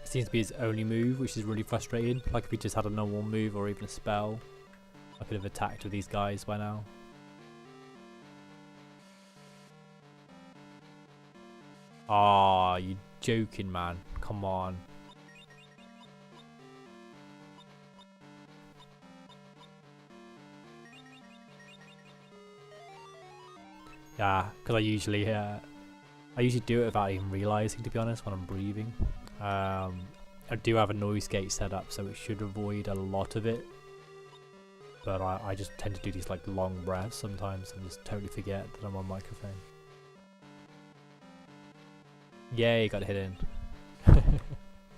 It seems to be his only move, which is really frustrating. Like if he just had a normal move or even a spell, I could have attacked with these guys by now. Ah, you joking, man. Come on. Yeah, because I usually do it without even realising, to be honest, when I'm breathing. I do have a noise gate set up, so it should avoid a lot of it. But I just tend to do these like long breaths sometimes and just totally forget that I'm on microphone. Yay, got hit in.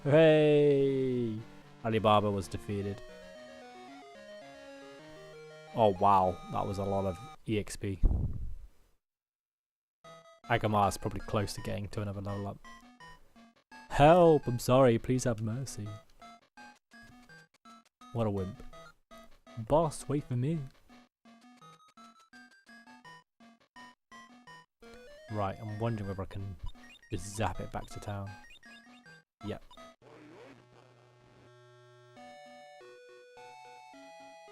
Hey! Alibaba was defeated. Oh wow, that was a lot of EXP. Agamar's probably close to getting to another level up. Help! I'm sorry, please have mercy. What a wimp. Boss, wait for me. Right, I'm wondering whether I can just zap it back to town. Yep.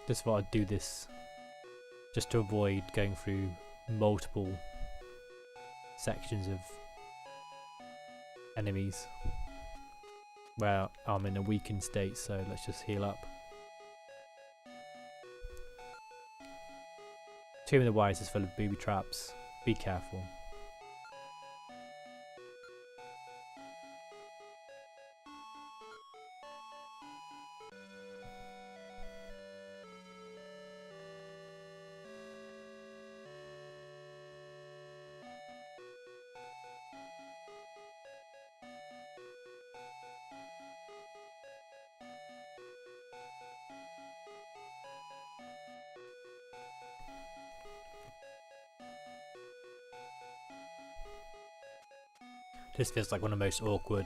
Just thought I'd do this just to avoid going through multiple sections of enemies where I'm in a weakened state, so let's just heal up. Tomb of the Wise is full of booby traps. Be careful. This feels like one of the most awkward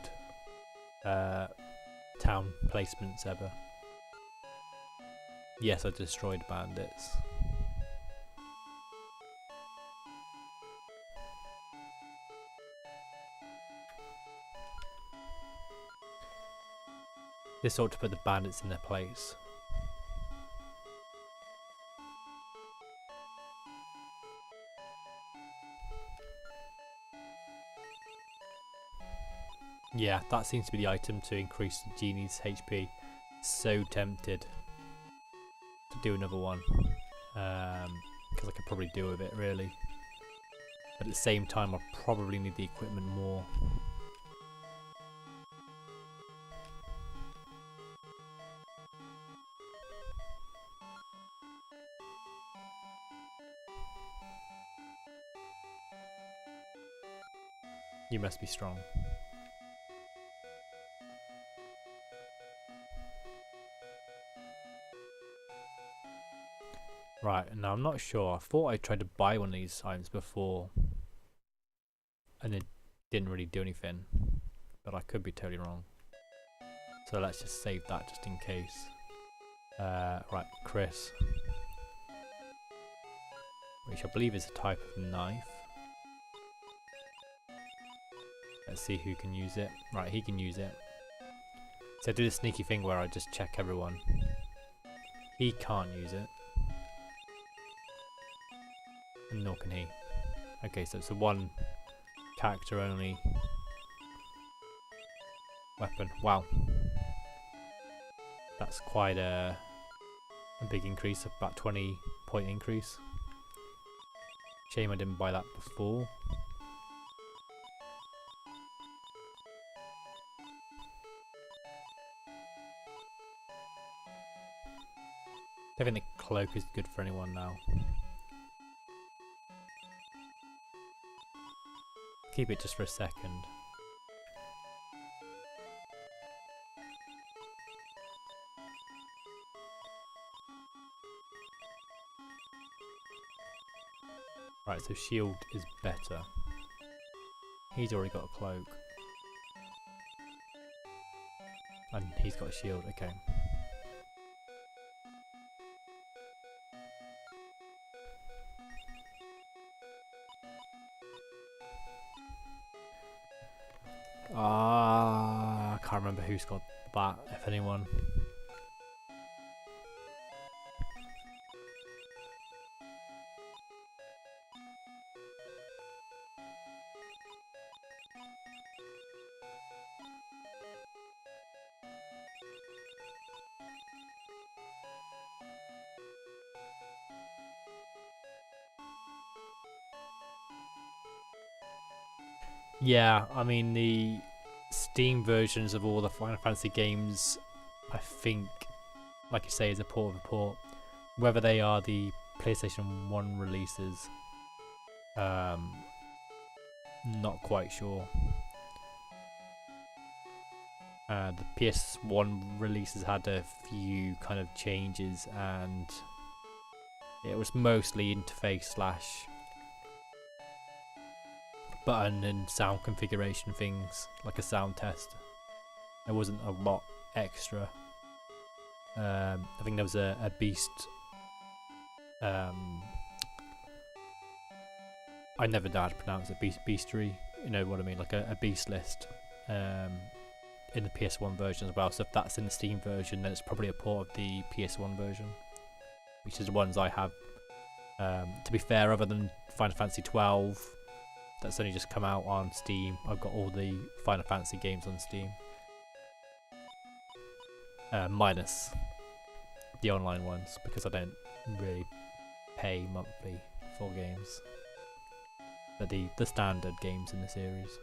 town placements ever. Yes, I destroyed bandits. This ought to put the bandits in their place. Yeah, that seems to be the item to increase the genie's HP. So tempted to do another one, because I could probably do with it really. But at the same time, I probably need the equipment more. You must be strong. Right, now I'm not sure. I thought I tried to buy one of these items before and it didn't really do anything, but I could be totally wrong. So let's just save that just in case. Right, Chris, which I believe is a type of knife. Let's see who can use it. Right, he can use it. So I do the sneaky thing where I just check everyone. He can't use it. And nor can he. Okay, so it's a one character only weapon. Wow. That's quite a big increase, about 20-point increase. Shame I didn't buy that before. I think the cloak is good for anyone now. Keep it just for a second. Right, so shield is better. He's already got a cloak. And he's got a shield, okay. I can't remember who's got that, if anyone. Yeah, I mean the Steam versions of all the Final Fantasy games, I think, like you say, is a port of a port. Whether they are the PlayStation 1 releases, not quite sure. The PS1 releases had a few kind of changes, and it was mostly interface slash button and sound configuration things, like a sound test. There wasn't a lot extra. I think there was a beast. I never know how to pronounce it. Beastery. You know what I mean? Like a beast list. in the PS1 version as well. So if that's in the Steam version, then it's probably a port of the PS1 version, which is the ones I have. To be fair, other than Final Fantasy 12, that's only just come out on Steam, I've got all the Final Fantasy games on Steam. Minus the online ones, because I don't really pay monthly for games. But the standard games in the series.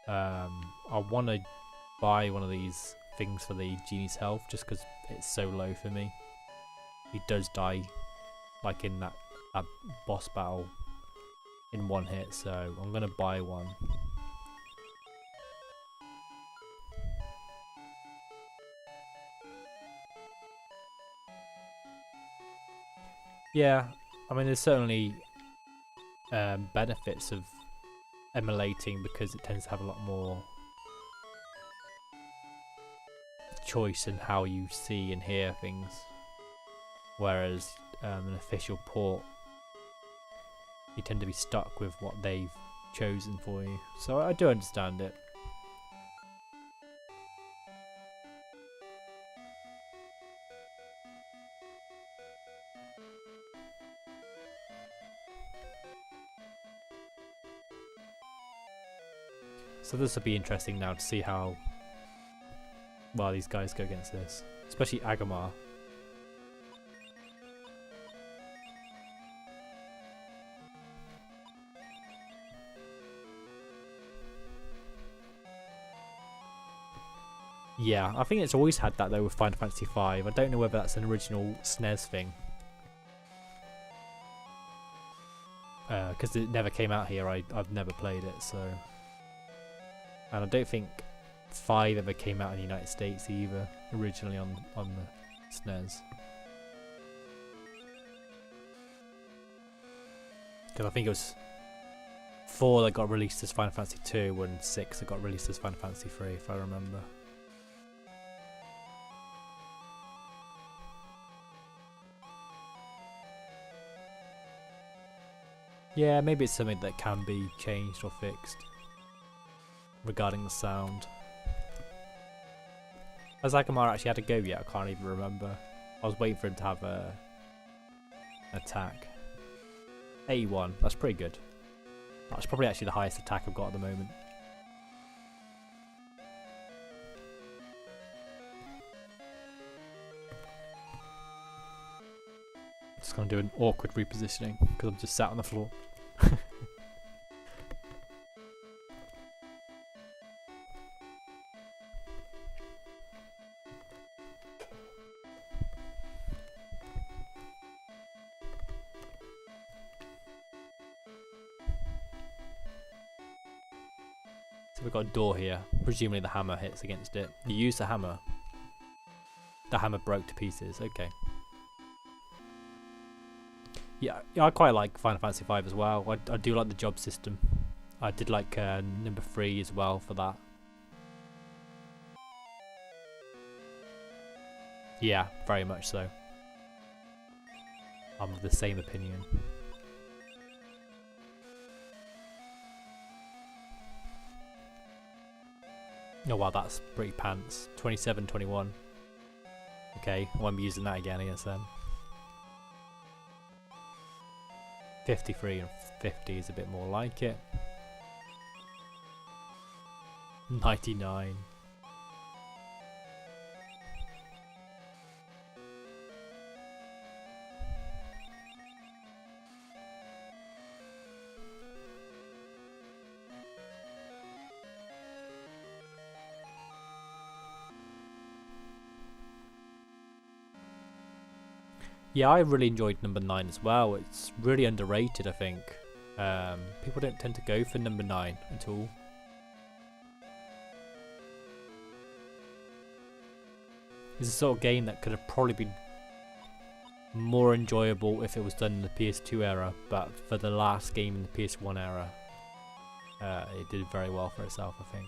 I want to buy one of these things for the genie's health, just because it's so low for me. He does die, like in that boss battle, in one hit, so I'm gonna buy one. Yeah, I mean, there's certainly benefits of emulating, because it tends to have a lot more choice in how you see and hear things, whereas an official port, you tend to be stuck with what they've chosen for you. So I do understand it. So this will be interesting now to see how well these guys go against this, especially Agamar. Yeah, I think it's always had that though with Final Fantasy V. I don't know whether that's an original SNES thing. Because it never came out here, I've never played it, so... And I don't think 5 ever came out in the United States either, originally on the SNES. Because I think it was 4 that got released as Final Fantasy 2 and 6 that got released as Final Fantasy 3, if I remember. Yeah, maybe it's something that can be changed or fixed regarding the sound. Has Agamar actually had a go yet? I can't even remember. I was waiting for him to have an attack. 81, that's pretty good. That's probably actually the highest attack I've got at the moment. Just gonna do an awkward repositioning because I'm just sat on the floor. So we've got a door here. Presumably the hammer hits against it. You use the hammer. The hammer broke to pieces. Okay. Yeah, I quite like Final Fantasy V as well. I do like the job system. I did like number 3 as well for that. Yeah, very much so. I'm of the same opinion. Oh wow, that's pretty pants. 27, 21. Okay, I won't be using that again, I guess then. 53 and 50 is a bit more like it. 99. Yeah, I really enjoyed number 9 as well. It's really underrated, I think. People don't tend to go for number 9 at all. It's a sort of game that could have probably been more enjoyable if it was done in the PS2 era, but for the last game in the PS1 era, it did very well for itself, I think.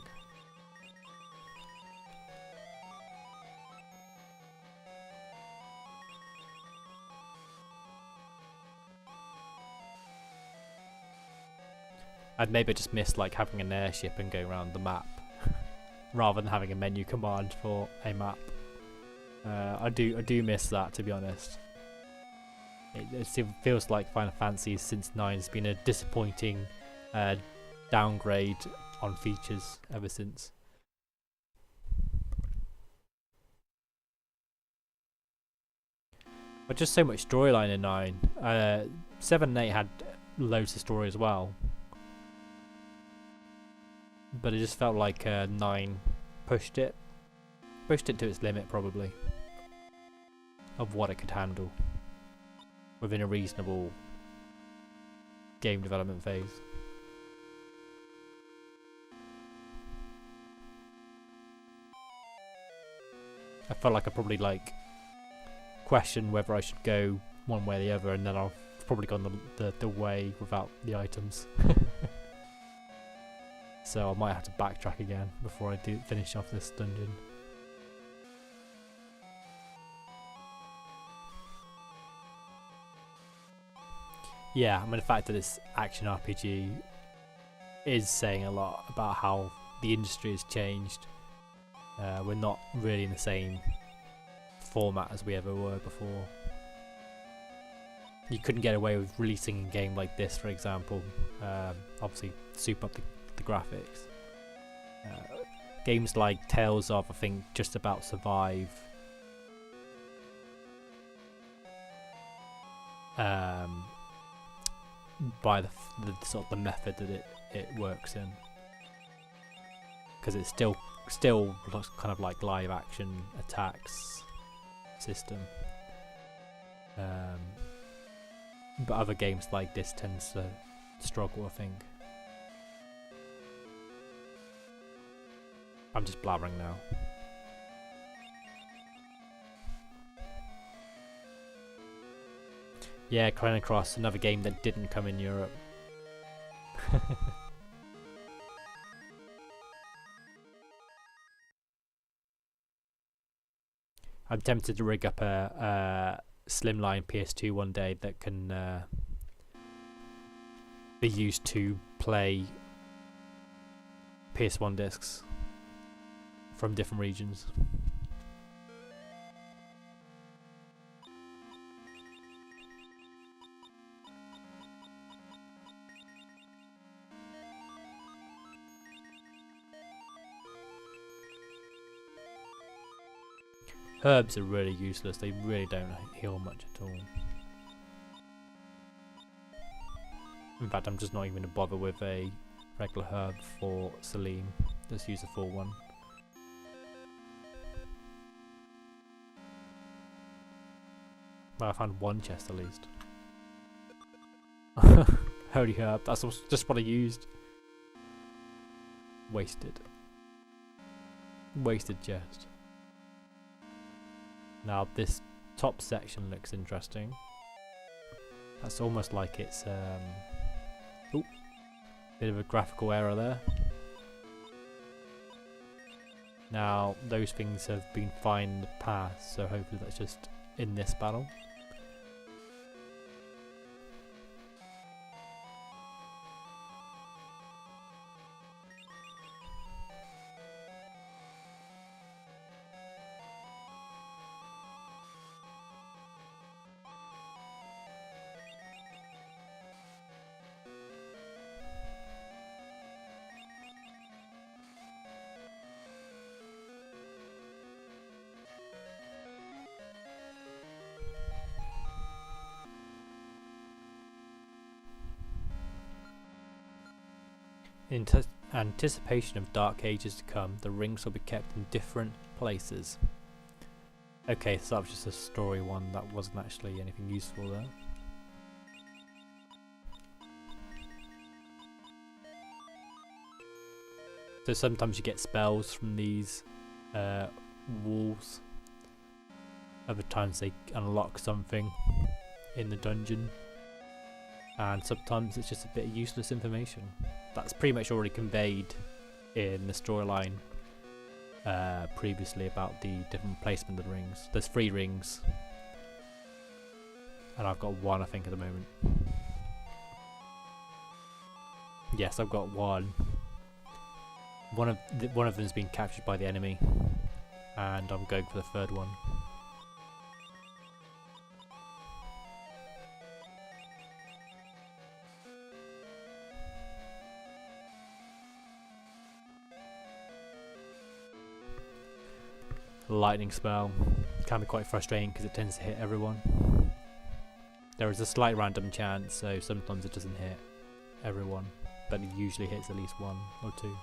I'd maybe just missed like having an airship and going around the map. rather than having a menu command for a map. I do miss that, to be honest. It feels like Final Fantasy since 9 has been a disappointing downgrade on features ever since. But just so much storyline in 9. 7 and 8 had loads of story as well. But it just felt like 9 pushed it to its limit, probably, of what it could handle within a reasonable game development phase. I felt like I probably question whether I should go one way or the other, and then I've probably gone the way without the items. So I might have to backtrack again before I do finish off this dungeon. Yeah, I mean, the fact that it's action RPG is saying a lot about how the industry has changed. We're not really in the same format as we ever were before. You couldn't get away with releasing a game like this, for example. Obviously, soup up the graphics. Games like Tales of, I think, just about survive. By the sort of the method that it works in, because it's still kind of like live action attacks system. But other games like this tends to struggle, I think. I'm just blabbering now. Yeah, Chrono Cross, another game that didn't come in Europe. I'm tempted to rig up a slimline PS2 one day that can be used to play PS1 discs from different regions. Herbs are really useless, they really don't heal much at all. In fact, I'm just not even going to bother with a regular herb for Celine. Let's use a full one. Well, I found one chest at least. Holy herb, that's just what I used. Wasted. Wasted chest. Now this top section looks interesting. That's almost like it's ooh, bit of a graphical error there. Now those things have been fine in the past, so hopefully that's just in this battle. In anticipation of dark ages to come, the rings will be kept in different places. Okay, so that was just a story one, that wasn't actually anything useful there. So sometimes you get spells from these walls. Other times they unlock something in the dungeon. And sometimes it's just a bit of useless information. That's pretty much already conveyed in the storyline previously about the different placement of the rings. There's 3 rings. And I've got 1, I think, at the moment. Yes, I've got 1. One of them's been captured by the enemy, and I'm going for the third one. Lightning spell can be quite frustrating because it tends to hit everyone. There is a slight random chance, so sometimes it doesn't hit everyone, but it usually hits at least one or two.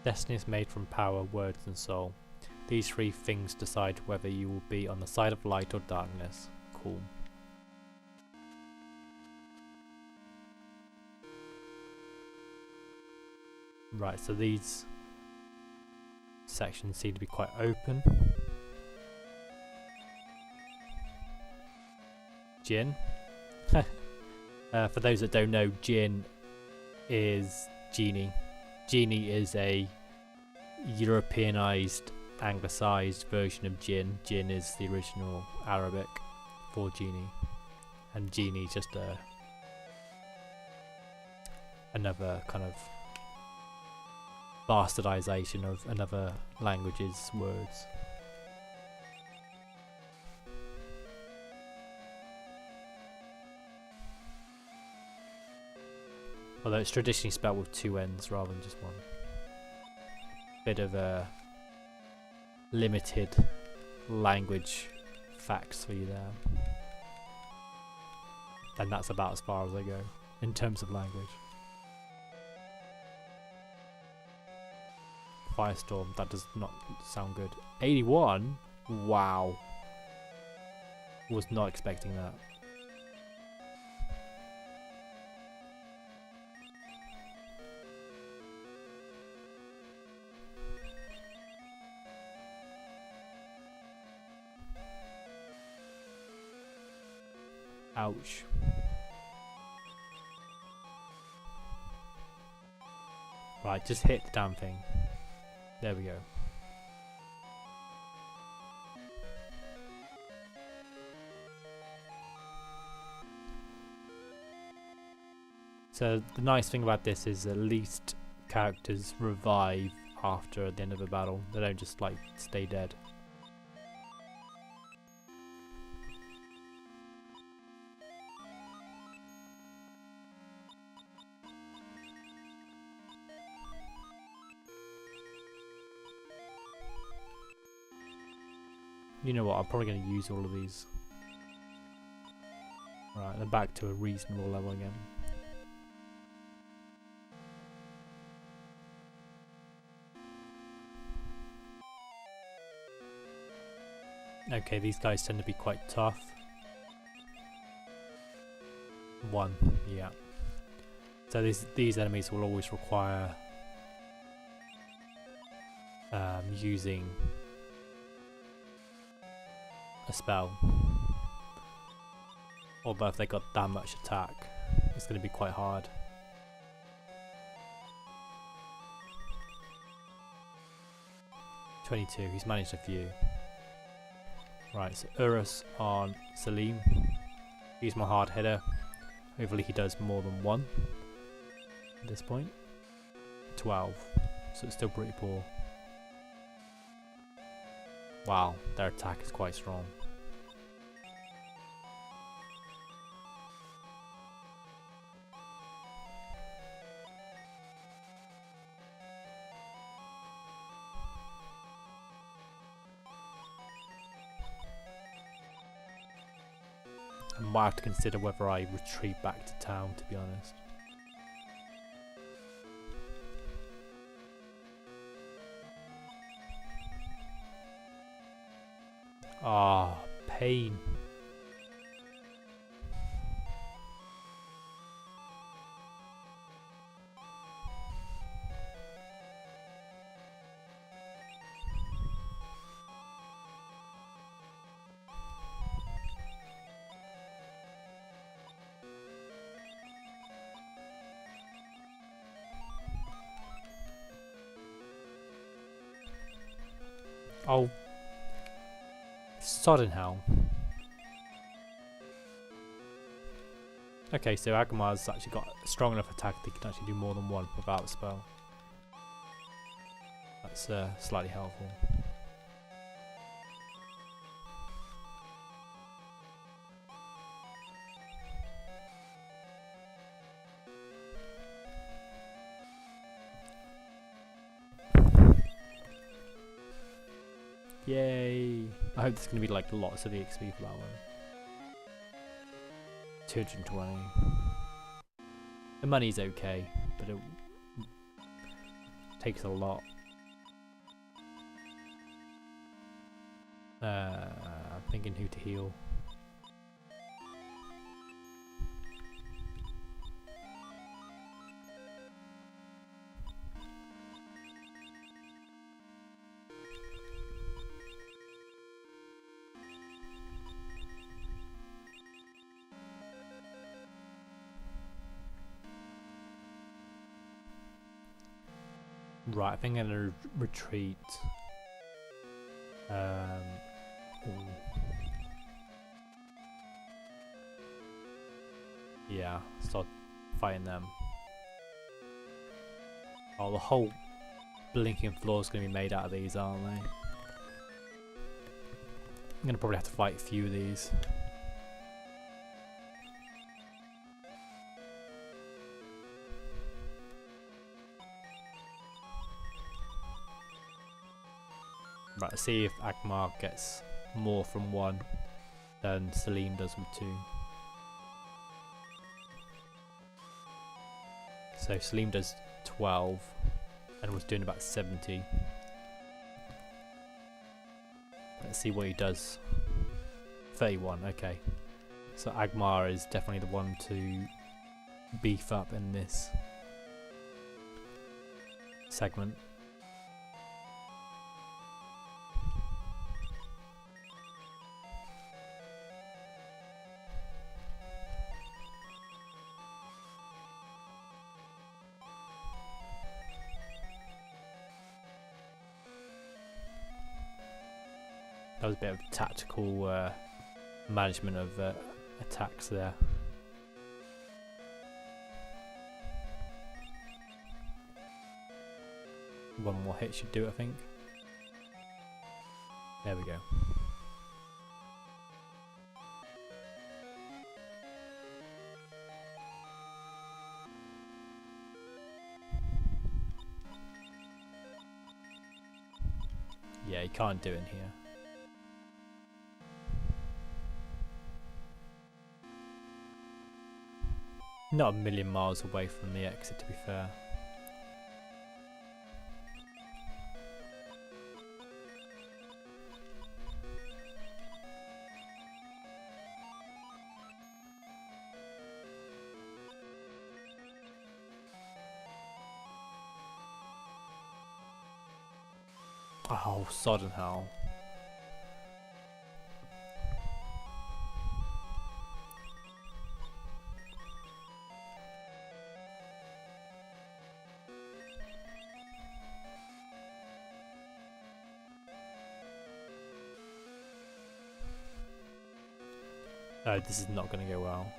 Destiny is made from power, words and soul. These three things decide whether you will be on the side of light or darkness. Cool. Right, so these sections seem to be quite open. Jinn. For those that don't know, Jinn is genie. Genie is a Europeanized, anglicized version of Jinn. Jinn is the original Arabic for genie, and genie is just another kind of bastardization of another language's words. Although it's traditionally spelled with two N's rather than just one. Bit of a limited language facts for you there. And that's about as far as I go in terms of language. Firestorm, that does not sound good. 81? Wow. Was not expecting that. Ouch. Right, just hit the damn thing. There we go. So the nice thing about this is at least characters revive after the end of a battle. They don't just like stay dead. You know what, I'm probably going to use all of these. Right, they're back to a reasonable level again. Okay, these guys tend to be quite tough. One, yeah. So these enemies will always require using a spell. Although if they got that much attack, it's going to be quite hard. (22), he's managed a few. Right, so Urus on Salim. He's my hard hitter. Hopefully he does more than one at this point. 12, so it's still pretty poor. Wow, their attack is quite strong. I might have to consider whether I retreat back to town, to be honest. Ah, pain. Oh, sodden hell. Okay, so Agmar's actually got a strong enough attack that he can actually do more than one without a spell. That's slightly helpful. Yay! I hope there's going to be like lots of EXP for that one. 220. The money's okay, but it takes a lot. I'm thinking who to heal. Right, I think I'm gonna retreat. Ooh. Yeah, start fighting them. Oh, the whole blinking floor is gonna be made out of these, aren't they? I'm gonna probably have to fight a few of these. Right, let's see if Agmar gets more from one than Celine does with two. So Celine does 12 and was doing about 70. Let's see what he does. 31, okay. So Agmar is definitely the one to beef up in this segment. That was a bit of tactical management of attacks there. One more hit should do it, I think. There we go. Yeah, you can't do it in here. Not a million miles away from the exit, to be fair. Oh, sodden hell. No, this is not going to go well.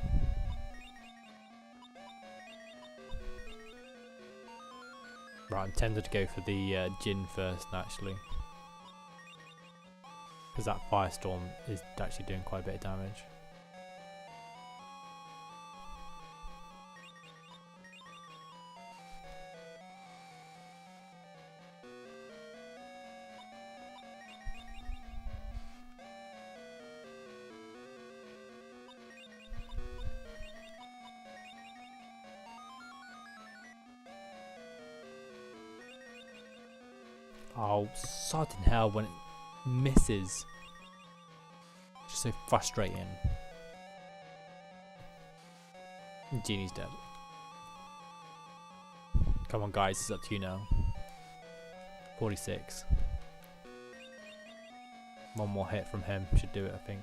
Right, I'm tempted to go for the Jinn first, actually. Because that Firestorm is actually doing quite a bit of damage. Oh, sodden hell when it misses. Just so frustrating. Genie's dead. Come on guys, it's up to you now. 46. One more hit from him should do it, I think.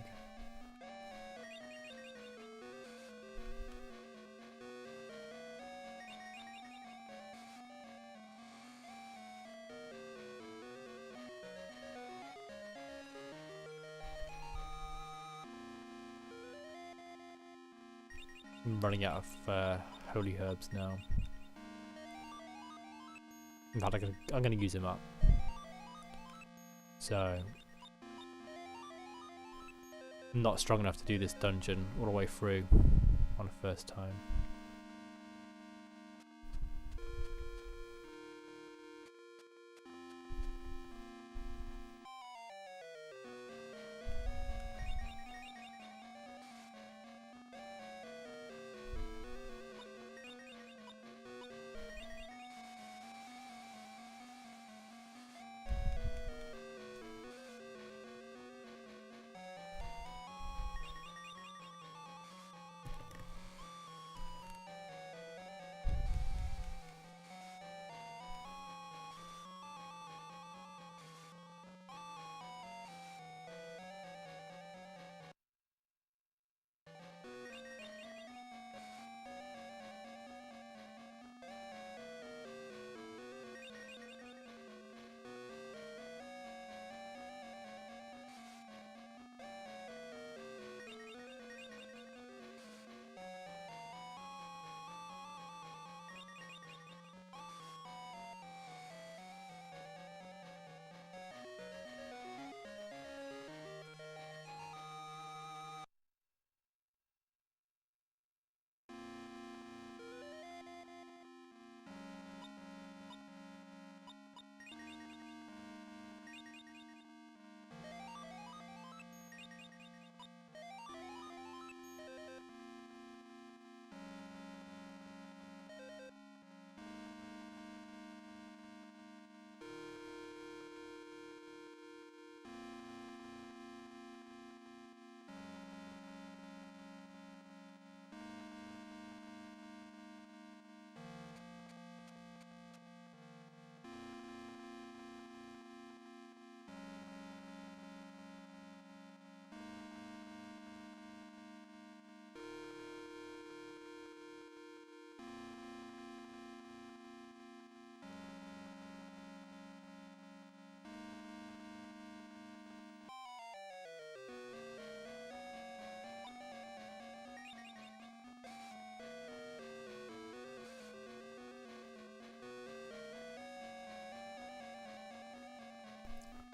I'm running out of holy herbs now. In fact, I'm gonna use them up. So I'm not strong enough to do this dungeon all the way through on a first time.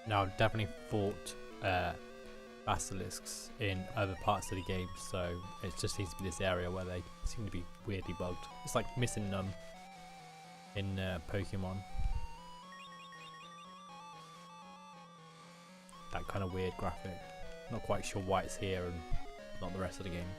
Now, I've definitely fought basilisks in other parts of the game, so it just seems to be this area where they seem to be weirdly bugged. It's like missing them in Pokemon. That kind of weird graphic. Not quite sure why it's here and not the rest of the game.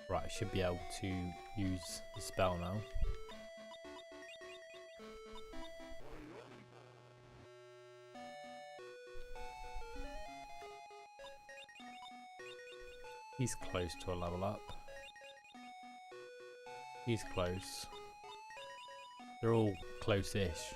Right, I should be able to use the spell now. He's close to a level up. He's close. They're all close-ish.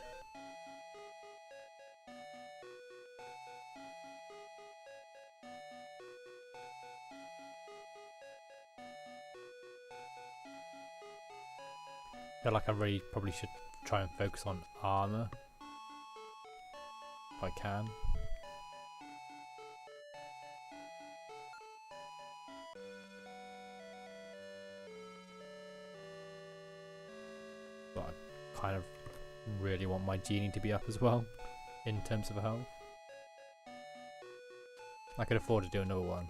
I feel like I really probably should try and focus on armor if I can. But I kind of really want my genie to be up as well in terms of health. I could afford to do another one.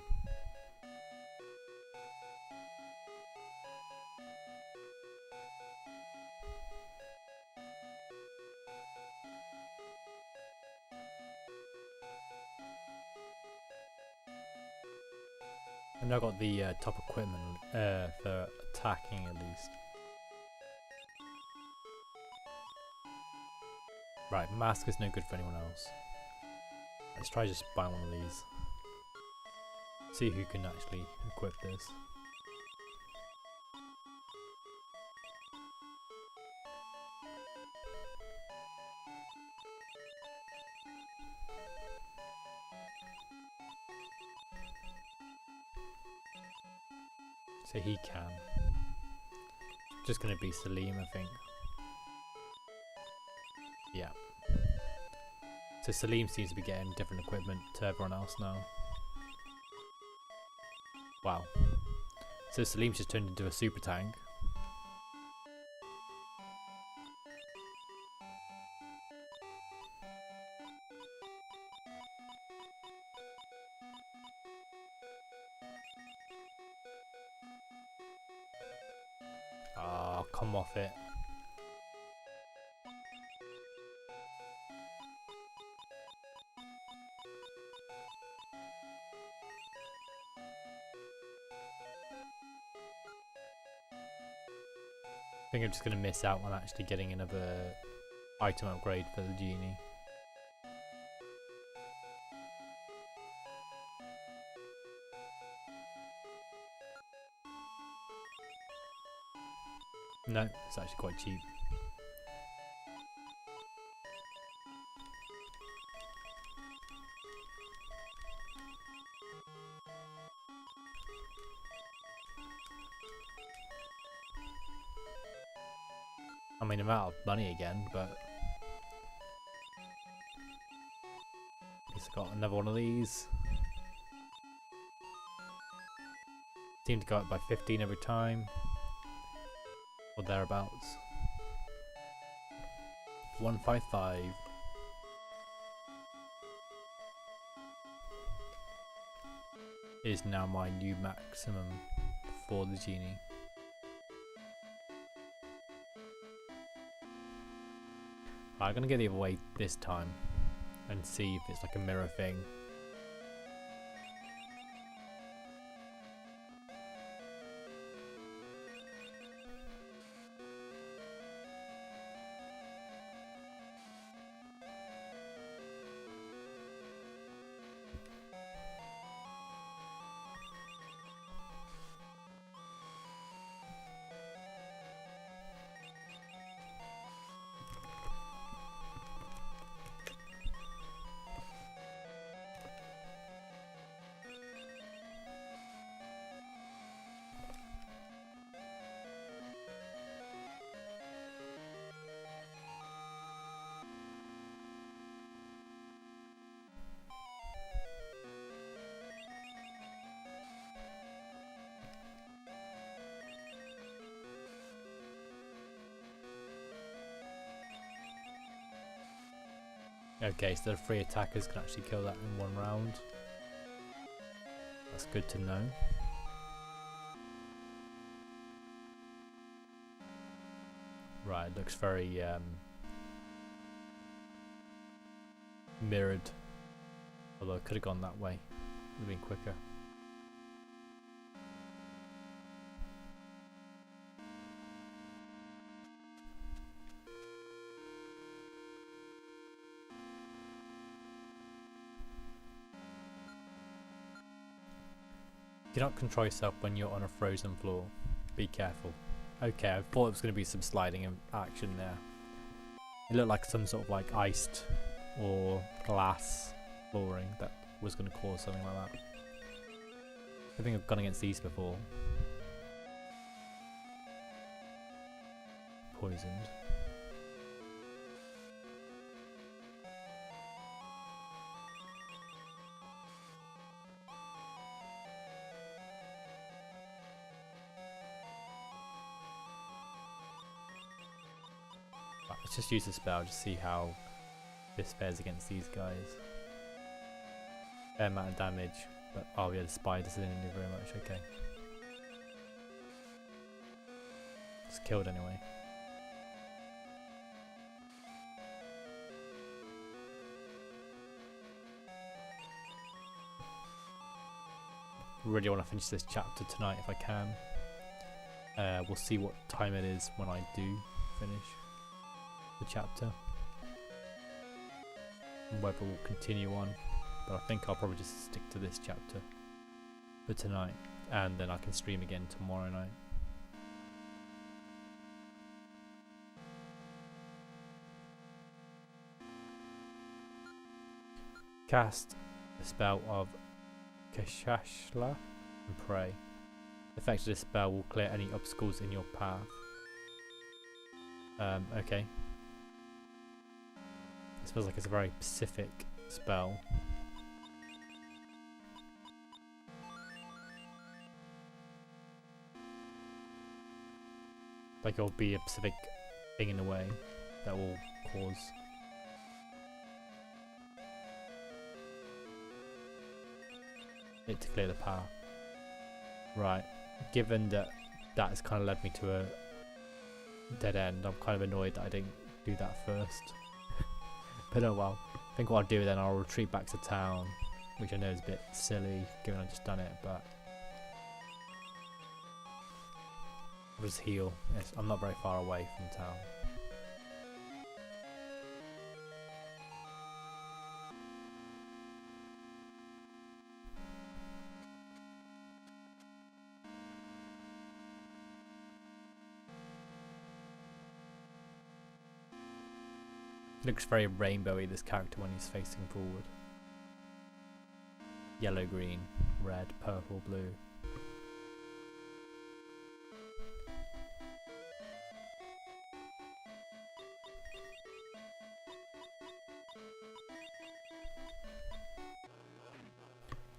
And I've got the top equipment for attacking at least. Right, mask is no good for anyone else. Let's try just buying one of these. See who can actually equip this. So he can. Just gonna be Salim, I think. Yeah. So Salim seems to be getting different equipment to everyone else now. Wow. So Salim's just turned into a super tank. Oh, come off it. I think I'm just going to miss out on actually getting another item upgrade for the genie. No, it's actually quite cheap. I mean, I'm out of money again, but it's got another one of these. Seem to go up by 15 every time, or thereabouts. 155. Is now my new maximum for the genie. I'm gonna get the other way this time and see if it's like a mirror thing. Okay, so the 3 attackers can actually kill that in 1 round. That's good to know. Right, it looks very mirrored. Although it could have gone that way. Would have been quicker. You cannot control yourself when you're on a frozen floor. Be careful. Okay, I thought it was going to be some sliding action there. It looked like some sort of like iced or glass flooring that was going to cause something like that. I think I've gone against these before. Poisoned. Let's just use the spell to see how this fares against these guys. Fair amount of damage, but oh yeah, the spiders didn't do very much, okay. It's killed anyway. Really want to finish this chapter tonight if I can. We'll see what time it is when I do finish the chapter and whether we'll continue on, but I think I'll probably just stick to this chapter for tonight and then I can stream again tomorrow night. Cast the spell of Kashashla and pray. The effect of this spell will clear any obstacles in your path. Okay. This feels like it's a very specific spell. Like it'll be a specific thing in a way that will cause it to clear the path. Right. Given that that has kind of led me to a dead end, I'm kind of annoyed that I didn't do that first. But oh well. I think what I'll do then, I'll retreat back to town, which I know is a bit silly given I've just done it, but I'll just heal. Yes, I'm not very far away from town. Looks very rainbowy, this character, when he's facing forward. Yellow, green, red, purple, blue.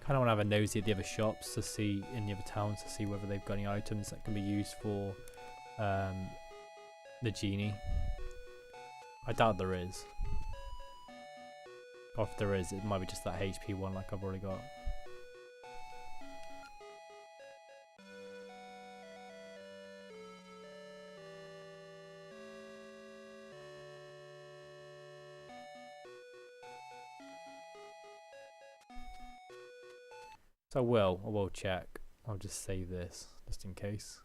Kind of want to have a nosy at the other shops to see, in the other towns, to see whether they've got any items that can be used for the genie. I doubt there is. Or if there is, it might be just that HP one like I've already got. So I will check. I'll just save this, just in case.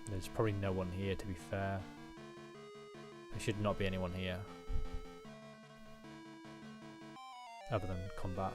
There's probably no one here, to be fair. There should not be anyone here. Other than combat.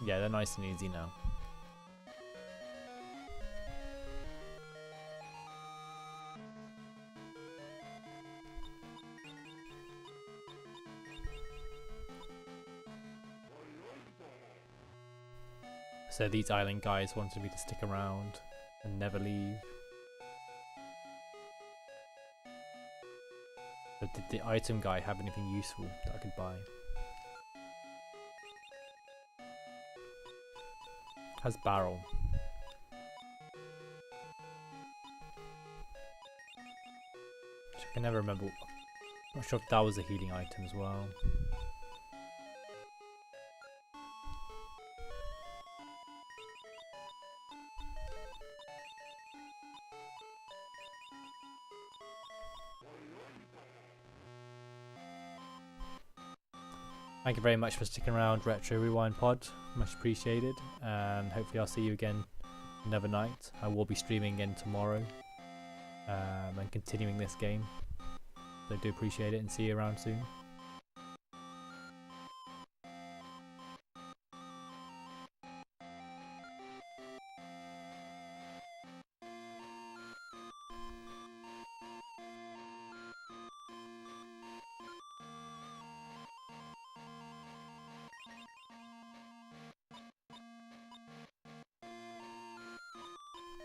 Yeah, they're nice and easy now. So these island guys wanted me to stick around and never leave. But did the item guy have anything useful that I could buy? Has barrel. Which I can never remember. Not sure if that was a healing item as well. Thank you very much for sticking around, Retro Rewind Pod. Much appreciated. And hopefully I'll see you again another night. I will be streaming again tomorrow and continuing this game. So I do appreciate it and see you around soon.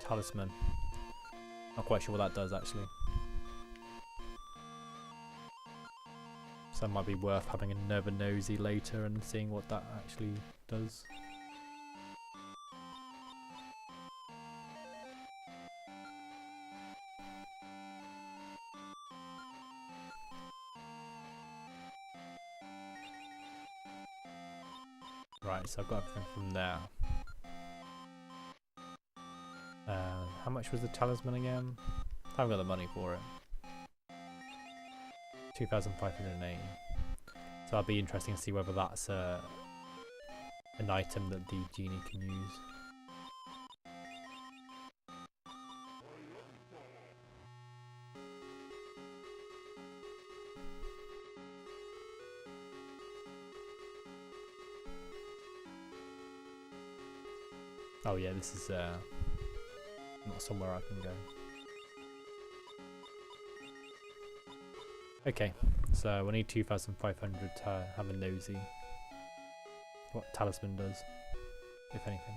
Talisman. Not quite sure what that does actually. So it might be worth having another nosy later and seeing what that actually does. Right, so I've got everything from there. How much was the talisman again? I haven't got the money for it. 2,580. So that'll be interesting to see whether that's an item that the genie can use. Oh yeah, this is not somewhere I can go. Okay, so we need 2,500 to have a nosy. What talisman does, if anything.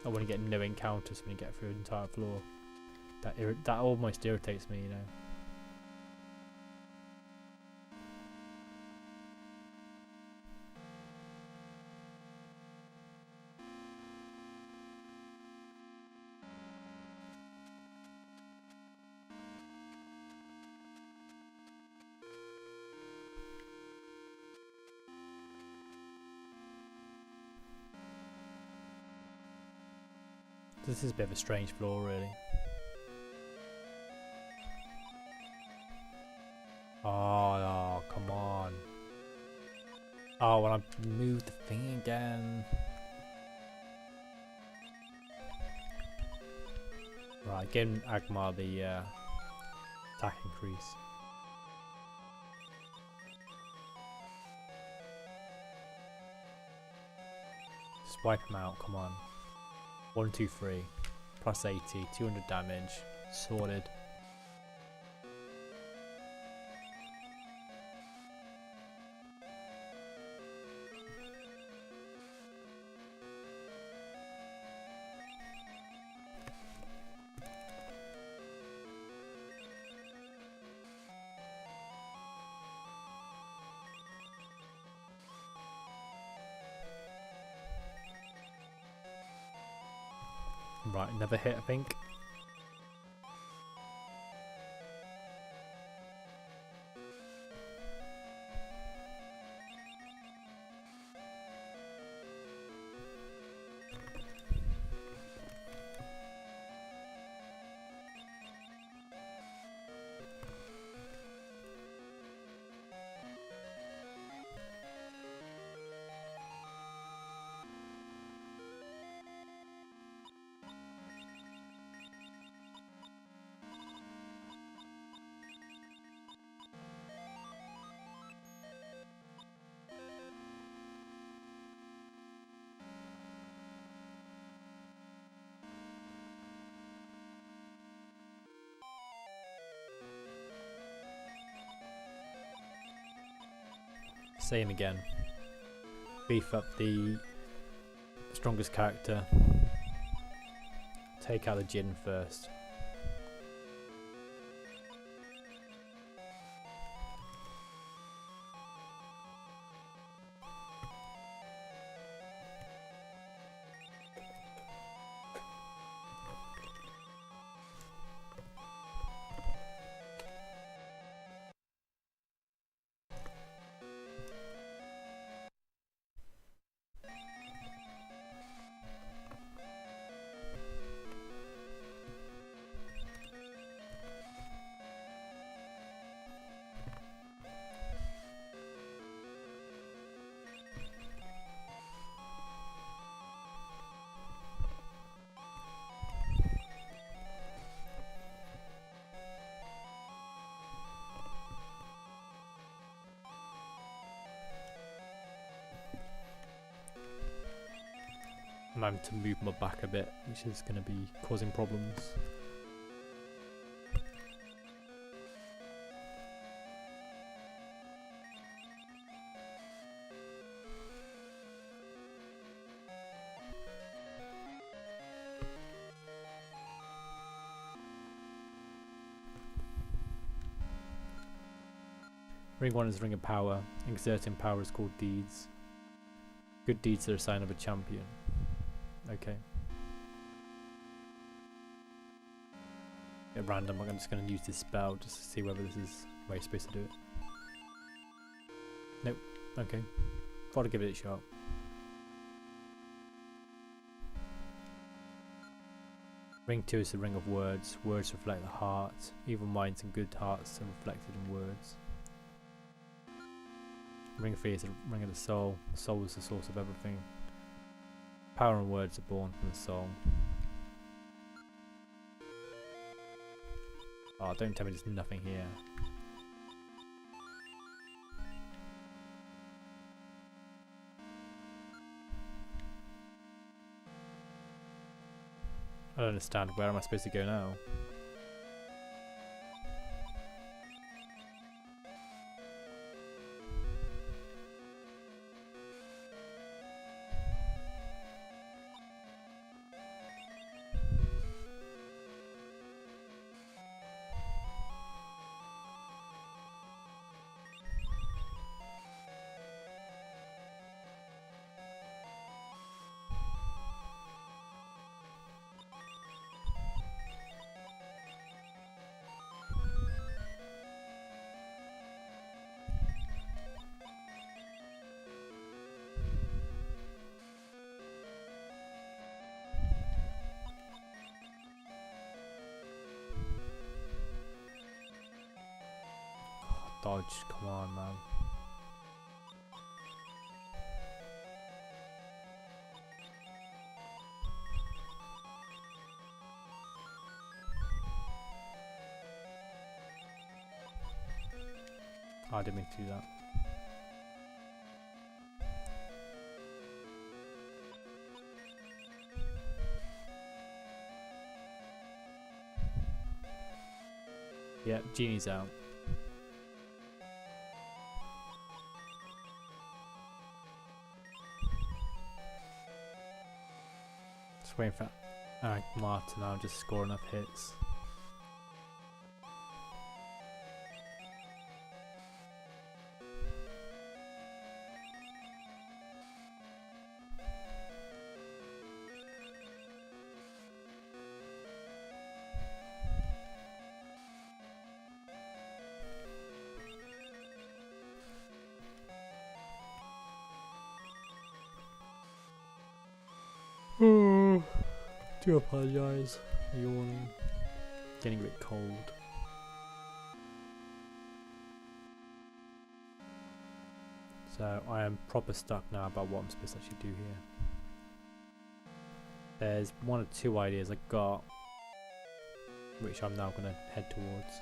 I want to get no encounters when you get through the entire floor. That almost irritates me, you know. This is a bit of a strange floor, really. Oh, come on. Oh, when I moved the thing again. Right, getting Agmar the attack increase. Just wipe him out, come on. 1, 2, 3. Plus 80, 200 damage. Sorted. Right, another hit, I think. Same again. Beef up the strongest character. Take out the Jinn first. I'm having to move my back a bit, which is going to be causing problems. Ring 1 is Ring of Power. Exerting power is called Deeds. Good deeds are a sign of a champion. Okay. At random, I'm just going to use this spell just to see whether this is where you're supposed to do it. Nope. Okay. Thought I'd give it a shot. Ring 2 is the ring of words. Words reflect the heart. Evil minds and good hearts are reflected in words. Ring 3 is the ring of the soul. The soul is the source of everything. Power and words are born from the soul. Oh, don't tell me there's nothing here. I don't understand. Where am I supposed to go now? Dodge, come on, man. Oh, I didn't mean to do that. Yep, Genie's out. Just waiting for Agmar to now just score enough hits. Do apologise. Yawning. Getting a bit cold. So I am proper stuck now about what I'm supposed to actually do here. There's one or two ideas I got, which I'm now going to head towards.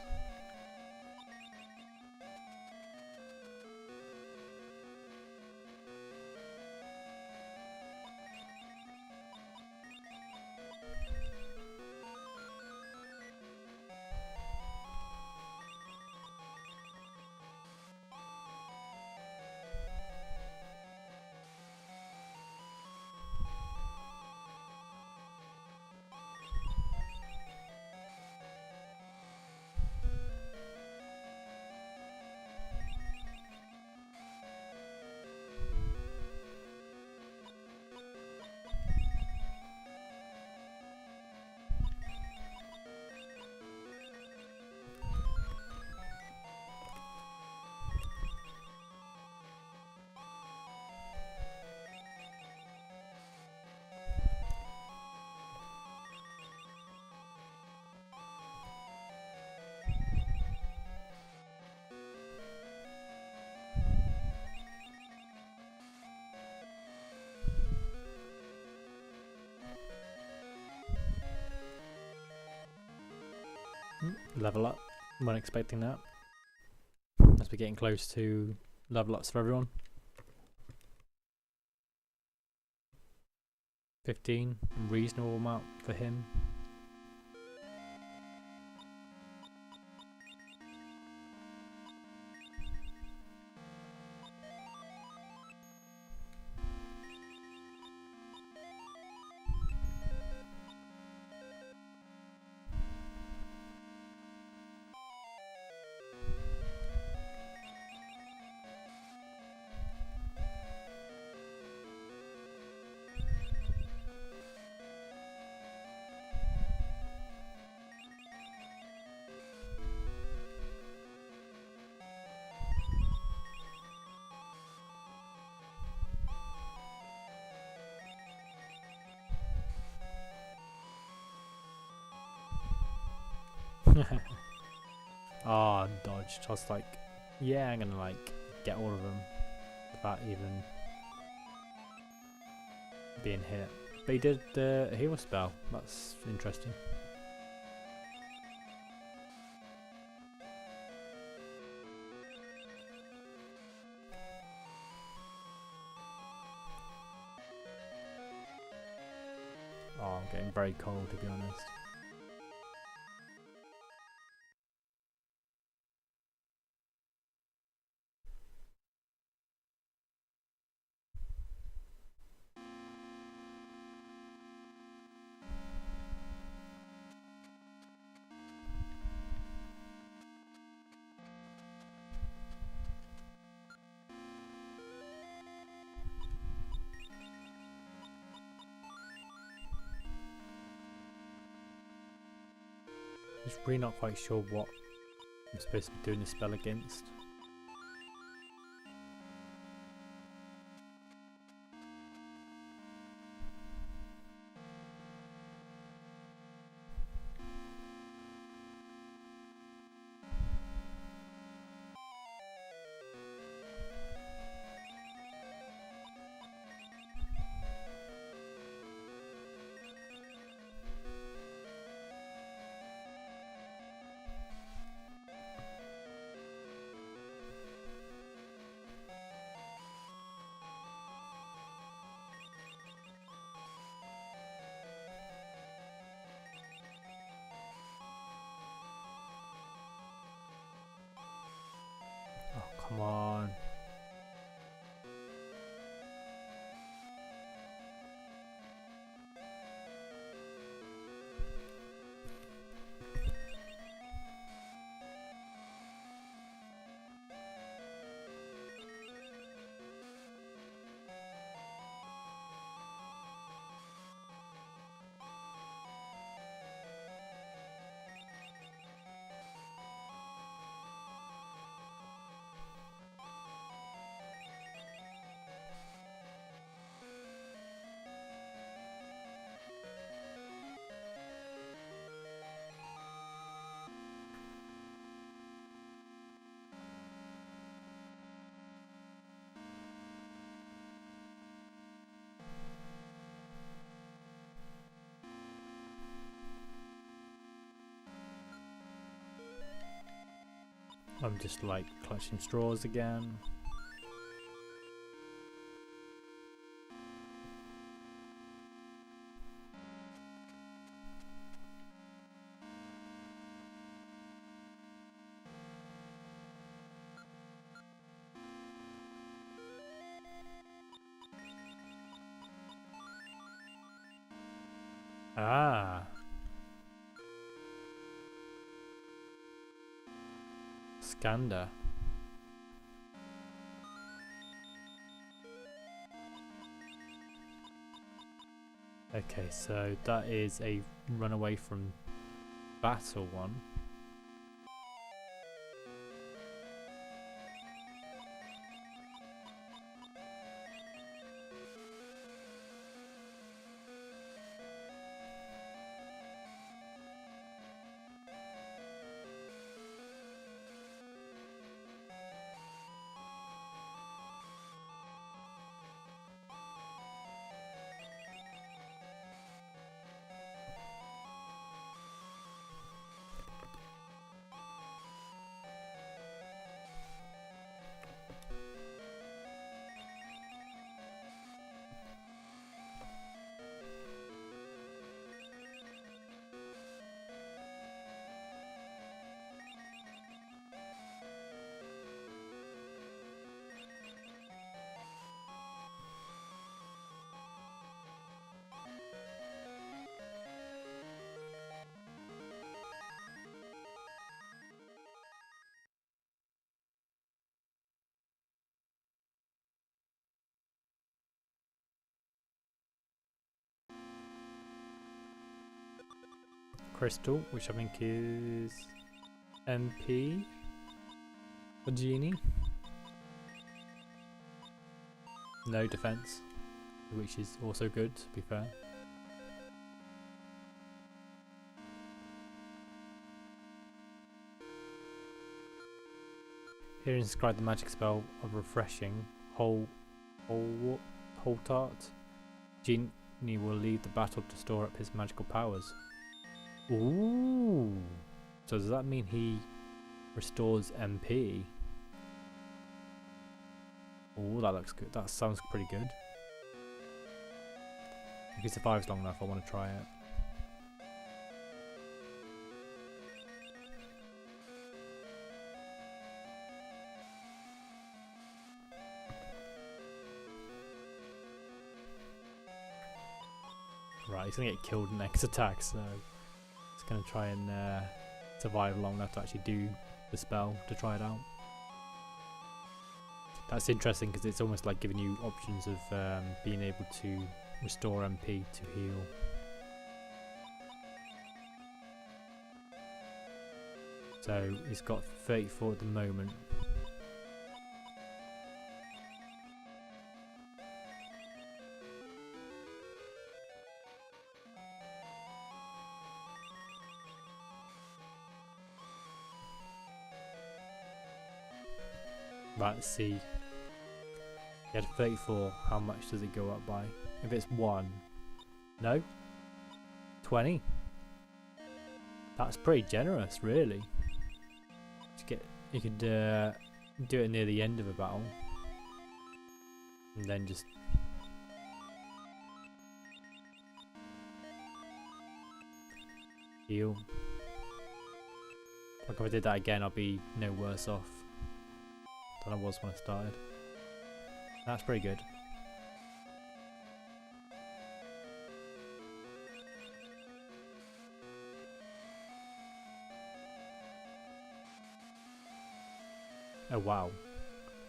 Level up. Wasn't expecting that. As we're getting close to level ups for everyone. 15, reasonable amount for him. Ah, dodged. I was like, yeah, I'm gonna like get all of them without even being hit. But he did the hero spell. That's interesting. Oh, I'm getting very cold, to be honest. Just really not quite sure what I'm supposed to be doing the spell against. Oh, come on. I'm just like clutching straws again. Ah. Skanda. Okay, so that is a run away from battle one. Crystal, which I think is MP for Genie. No defense, which is also good, to be fair. Here inscribed the magic spell of refreshing whole tart. Genie will leave the battle to store up his magical powers. Ooh. So does that mean he restores MP? Oh, that looks good. That sounds pretty good. If he survives long enough, I want to try it. Right, he's gonna get killed next attack, so he's gonna try and survive long enough to actually do the spell to try it out. That's interesting because it's almost like giving you options of being able to restore MP to heal. So he's got 34 at the moment. Right, let's see. He had 34. How much does it go up by? If it's 1. No? 20? That's pretty generous, really. You could do it near the end of a battle. And then just... heal. Like if I did that again, I'll be no worse off than I was when I started. That's pretty good. Oh wow.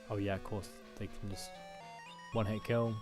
Oh yeah, of course they can just one hit kill.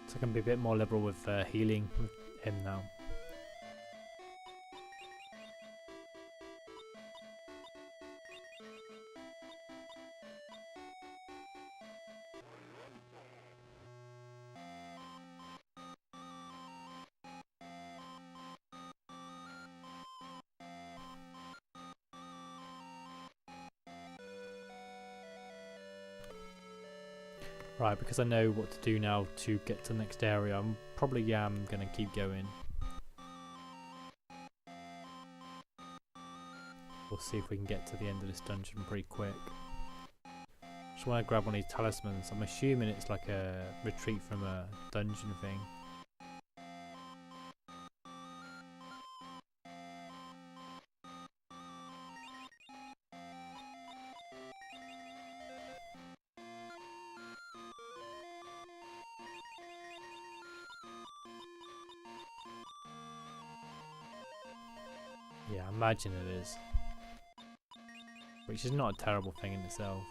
So I can be a bit more liberal with healing with him now. Right, because I know what to do now to get to the next area, I'm probably going to keep going. We'll see if we can get to the end of this dungeon pretty quick. Just want to grab one of these talismans. I'm assuming it's like a retreat from a dungeon thing. Yeah, I imagine it is. Which is not a terrible thing in itself.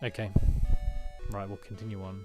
Okay. Right, we'll continue on.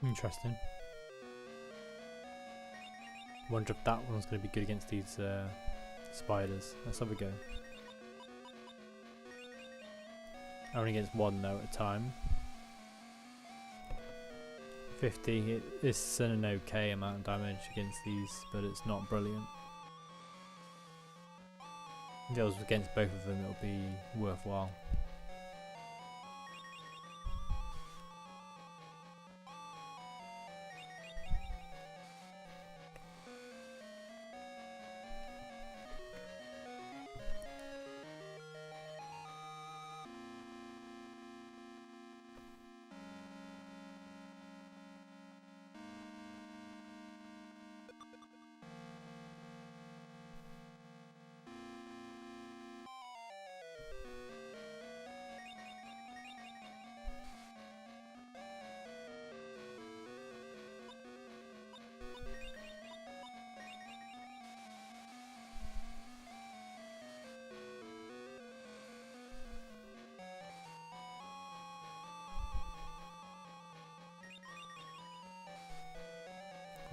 Interesting. Wonder if that one's going to be good against these spiders. Let's have a go. Only against one though at a time. 50. It is an okay amount of damage against these, but it's not brilliant. If it was against both of them, it'll be worthwhile.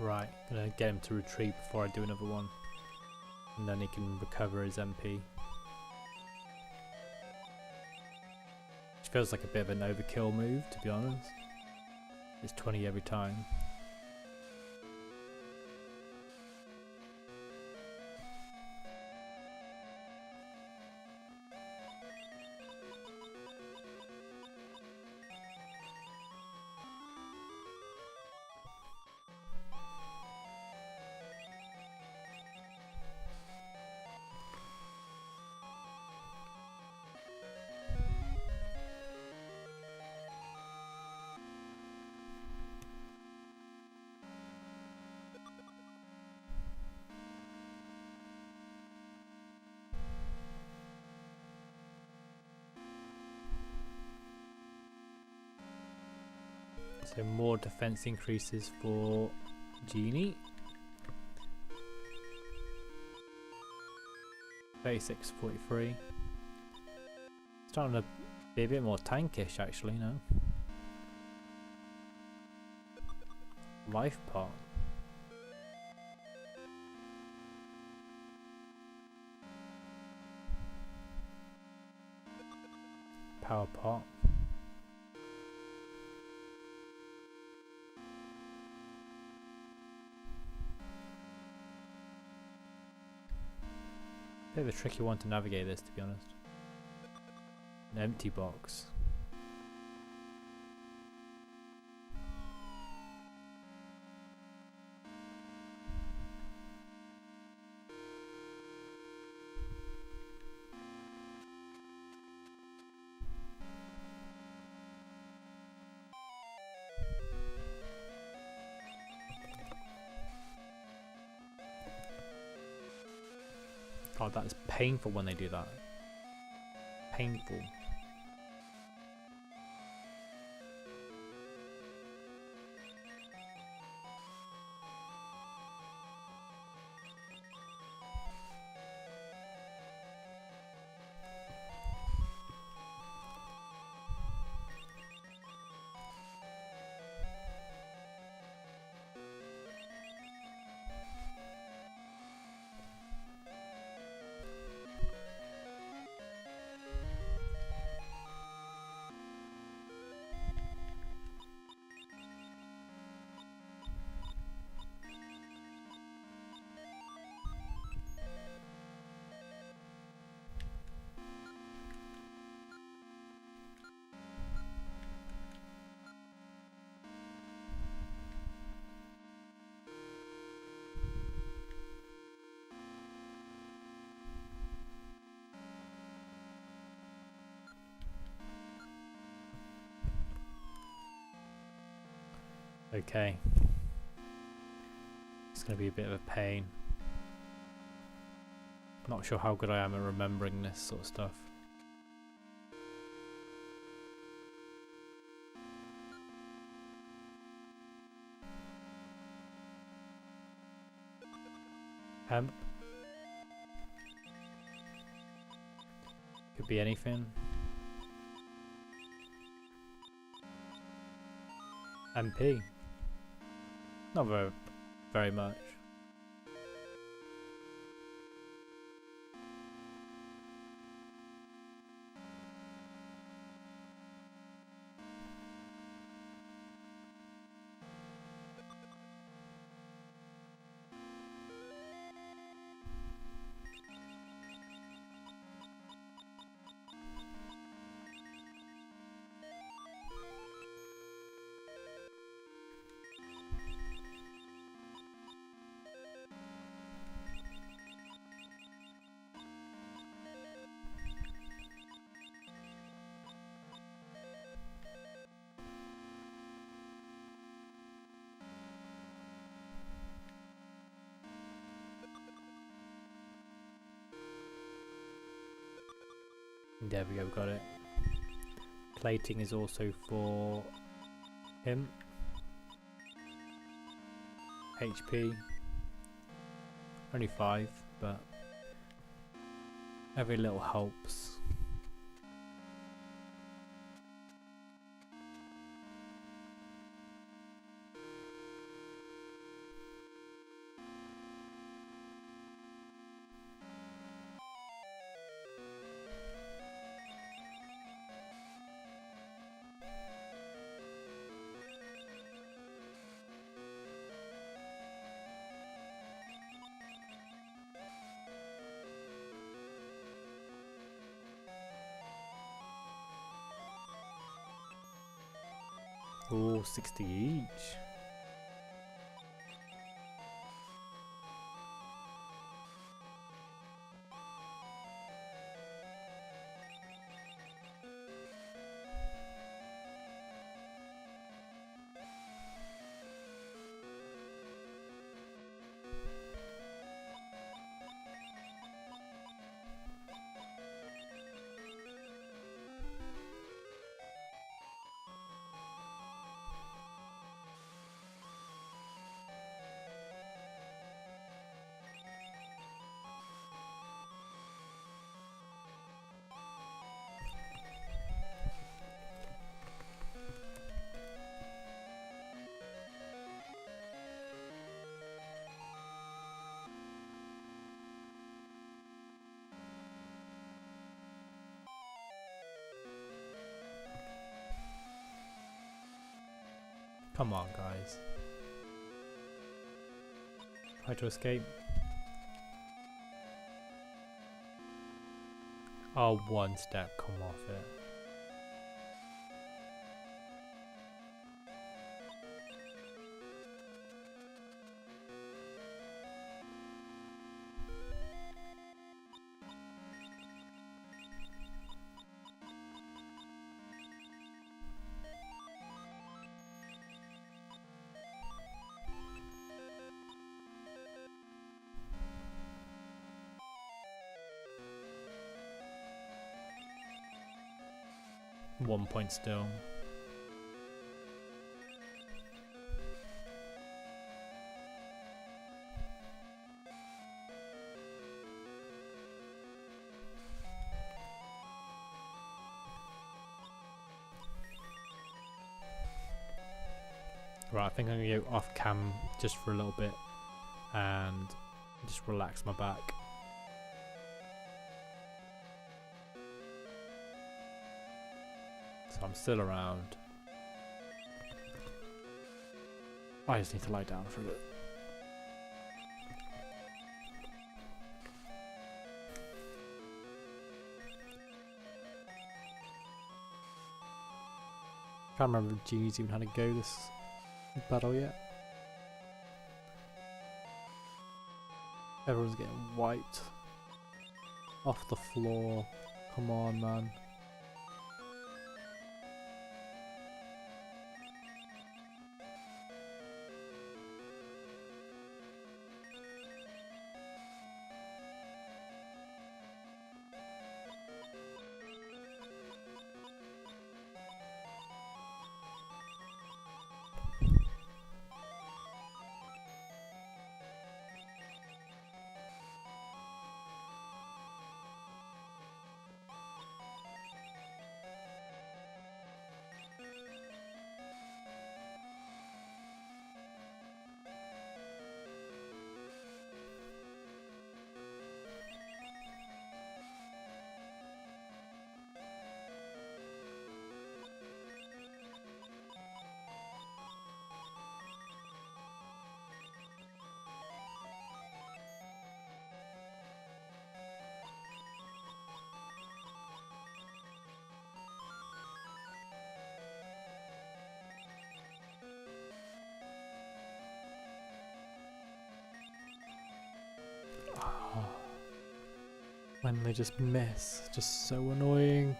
Right, gonna get him to retreat before I do another one, and then he can recover his MP. Which feels like a bit of an overkill move, to be honest. It's 20 every time. So more defense increases for Genie. 36, 43. Starting to be a bit more tankish actually now. Life pot. Power pot. Bit of a tricky one to navigate this, to be honest. An empty box. God, that is painful when they do that. Painful. Okay. It's going to be a bit of a pain. Not sure how good I am at remembering this sort of stuff. Could be anything. MP. Not very much. There we go, got it. Plating is also for him. HP. Only 5, but every little helps. Oh, 60 each. Come on, guys. Try to escape. Oh, one step, come off it. One point still. Right, I think I'm gonna go off cam just for a little bit and just relax my back. So I'm still around. I just need to lie down for a bit. Can't remember if G's even had to go this battle yet. Everyone's getting wiped off the floor. Come on, man. When they just miss, just so annoying.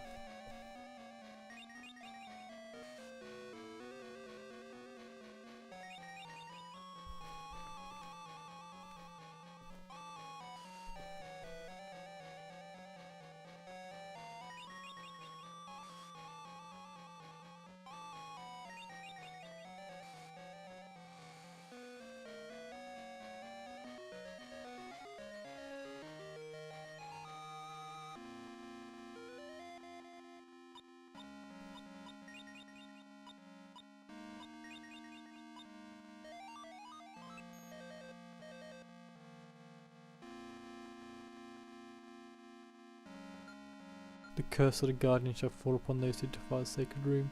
The curse of the Guardian shall fall upon those who defile the sacred room.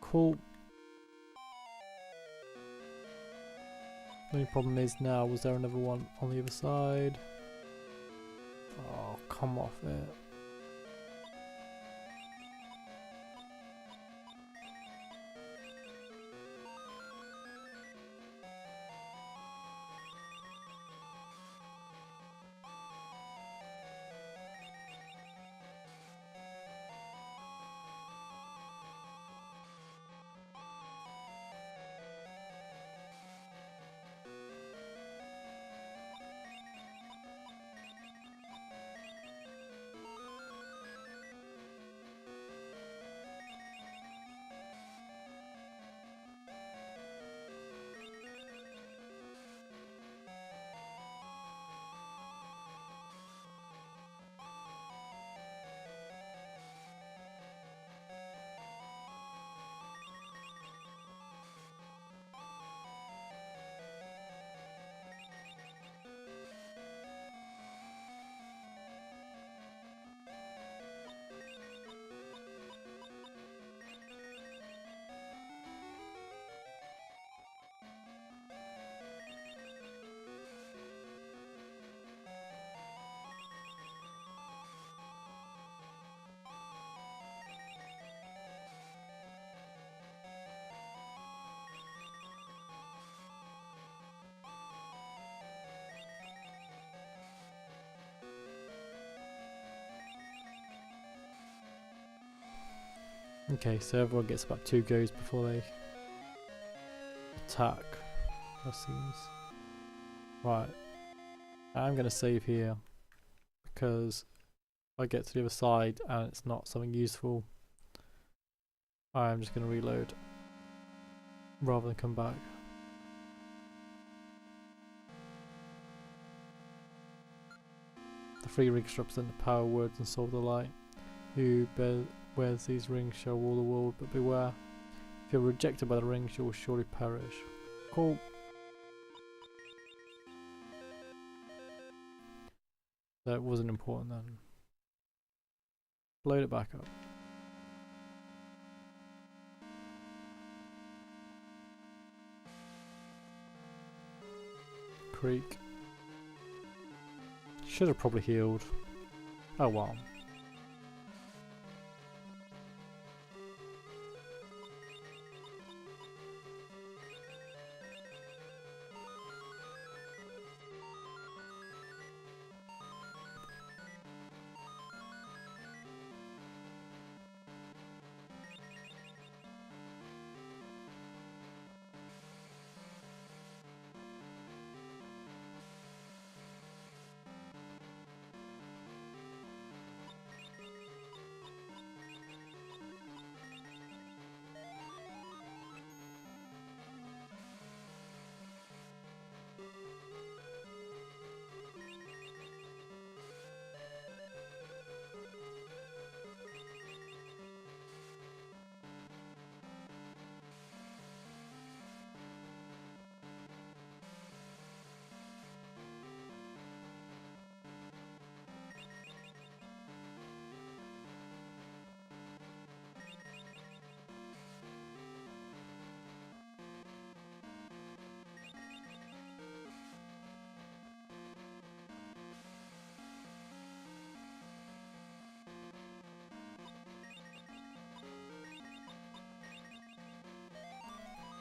Cool. The only problem is now, was there another one on the other side? Oh, come off it. Okay, so everyone gets about 2 goes before they attack, that seems. Right, I'm gonna save here, because if I get to the other side and it's not something useful, I'm just gonna reload, rather than come back. The 3 rings represent the power, words and soul of the light. Who wears these rings shall rule the world, but beware. If you're rejected by the rings, you will surely perish. Cool. That wasn't important then. Load it back up. Creek. Should have probably healed. Oh well.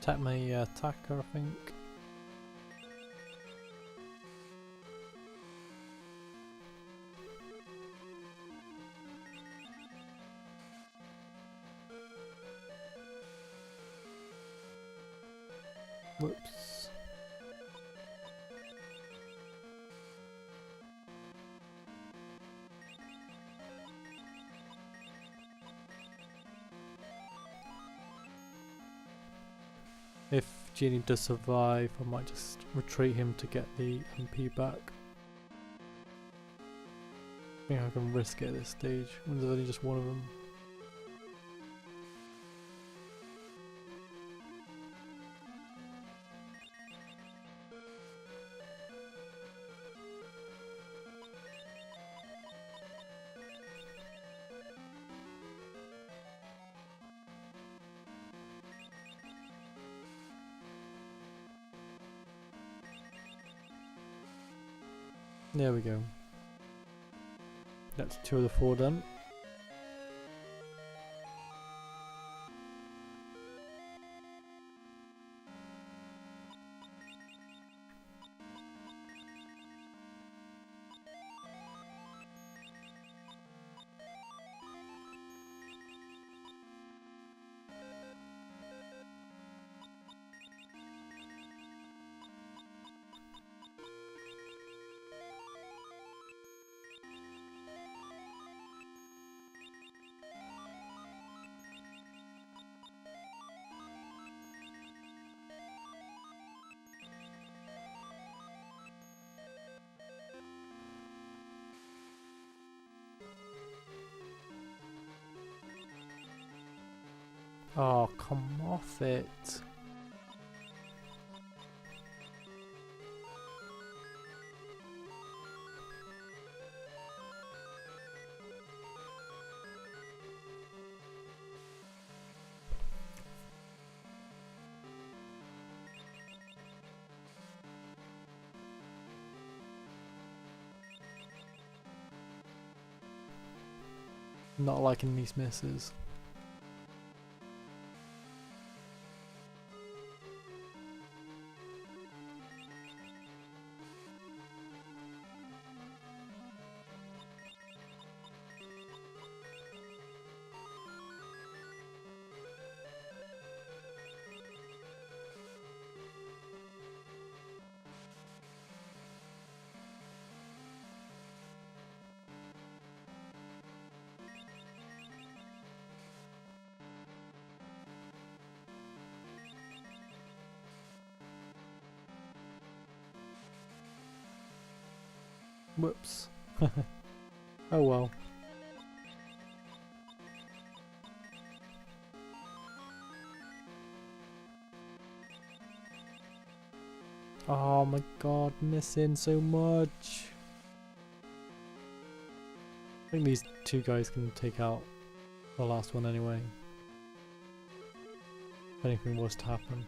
Attack my attacker, I think. Whoops. If Genie does survive, I might just retreat him to get the MP back. I think I can risk it at this stage when there's only just one of them. There we go. That's 2 of the 4 done. Oh, come off it. Not liking these misses. Whoops. Oh well. Oh my god, missing so much. I think these 2 guys can take out the last one anyway. If anything was to happen.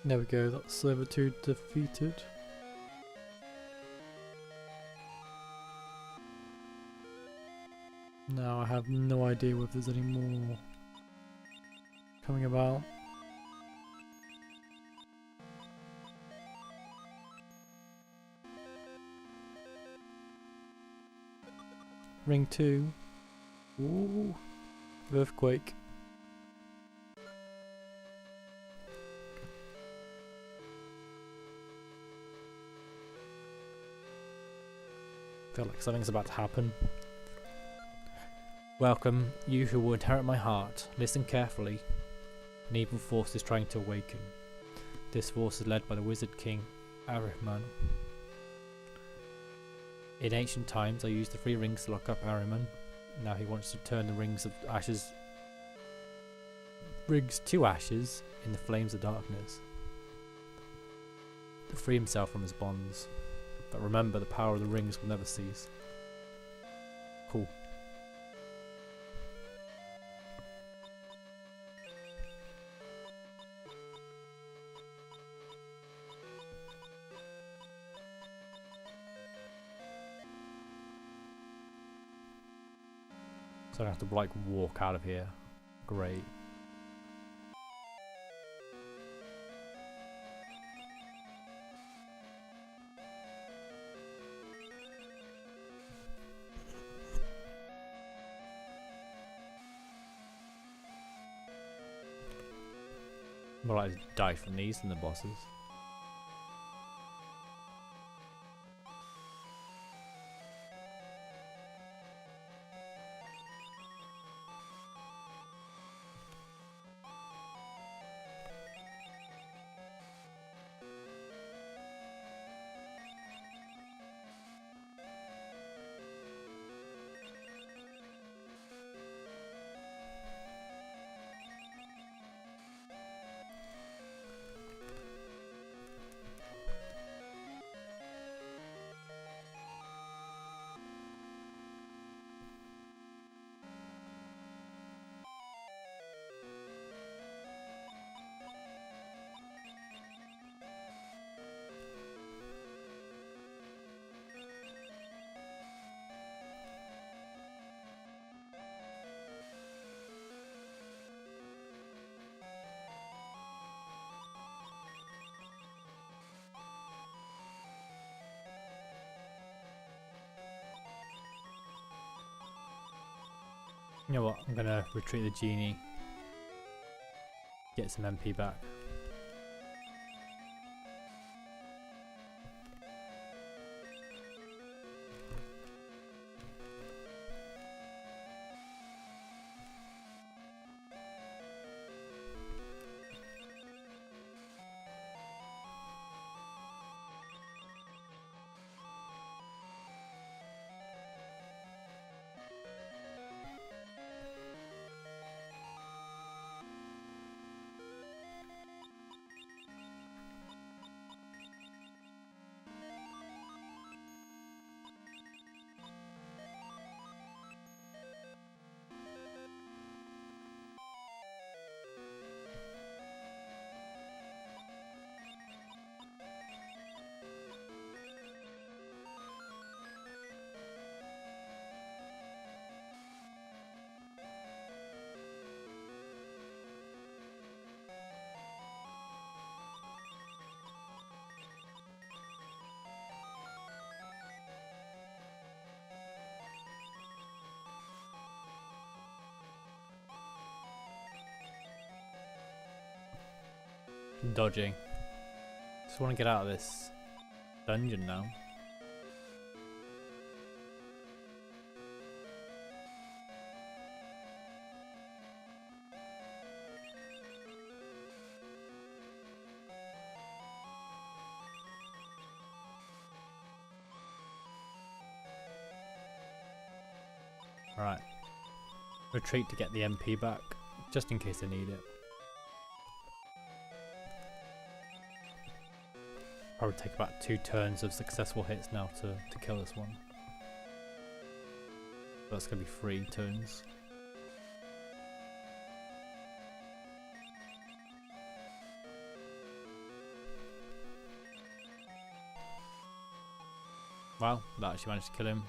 There we go, that's servitude defeated. Now I have no idea if there's any more coming about. Ring 2. Ooh. Earthquake. Feel like something's about to happen. Welcome, you who will inherit my heart. Listen carefully. An evil force is trying to awaken. This force is led by the wizard king, Arabian. In ancient times, I used the 3 rings to lock up Arabian. Now he wants to turn the rings to ashes in the flames of darkness. To free himself from his bonds. But remember, the power of the rings will never cease. So I have to like walk out of here. Great. More like die from these than the bosses. You know what, I'm gonna retreat the genie, get some MP back. Dodging. Just want to get out of this dungeon now. Alright. Retreat to get the MP back, just in case I need it. Probably take about 2 turns of successful hits now to kill this one. That's gonna be 3 turns. Wow, that actually managed to kill him.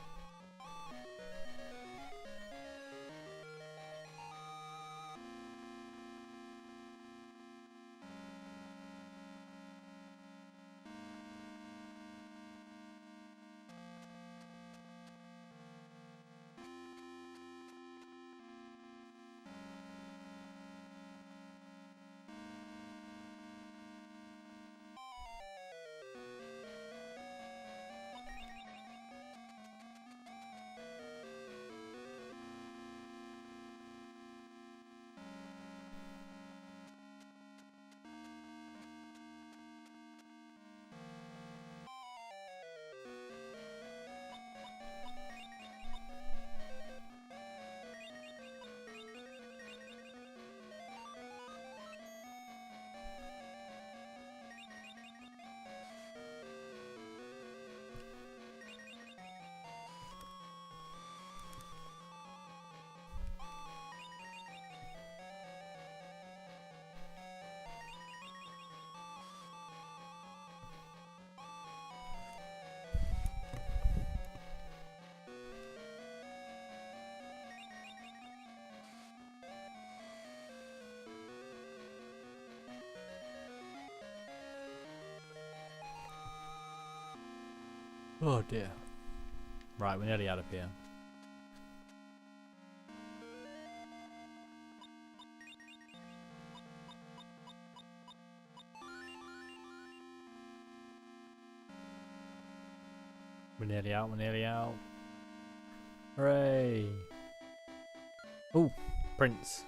Oh dear. Right, we're nearly out of here. We're nearly out, we're nearly out. Hooray! Oh, Prince.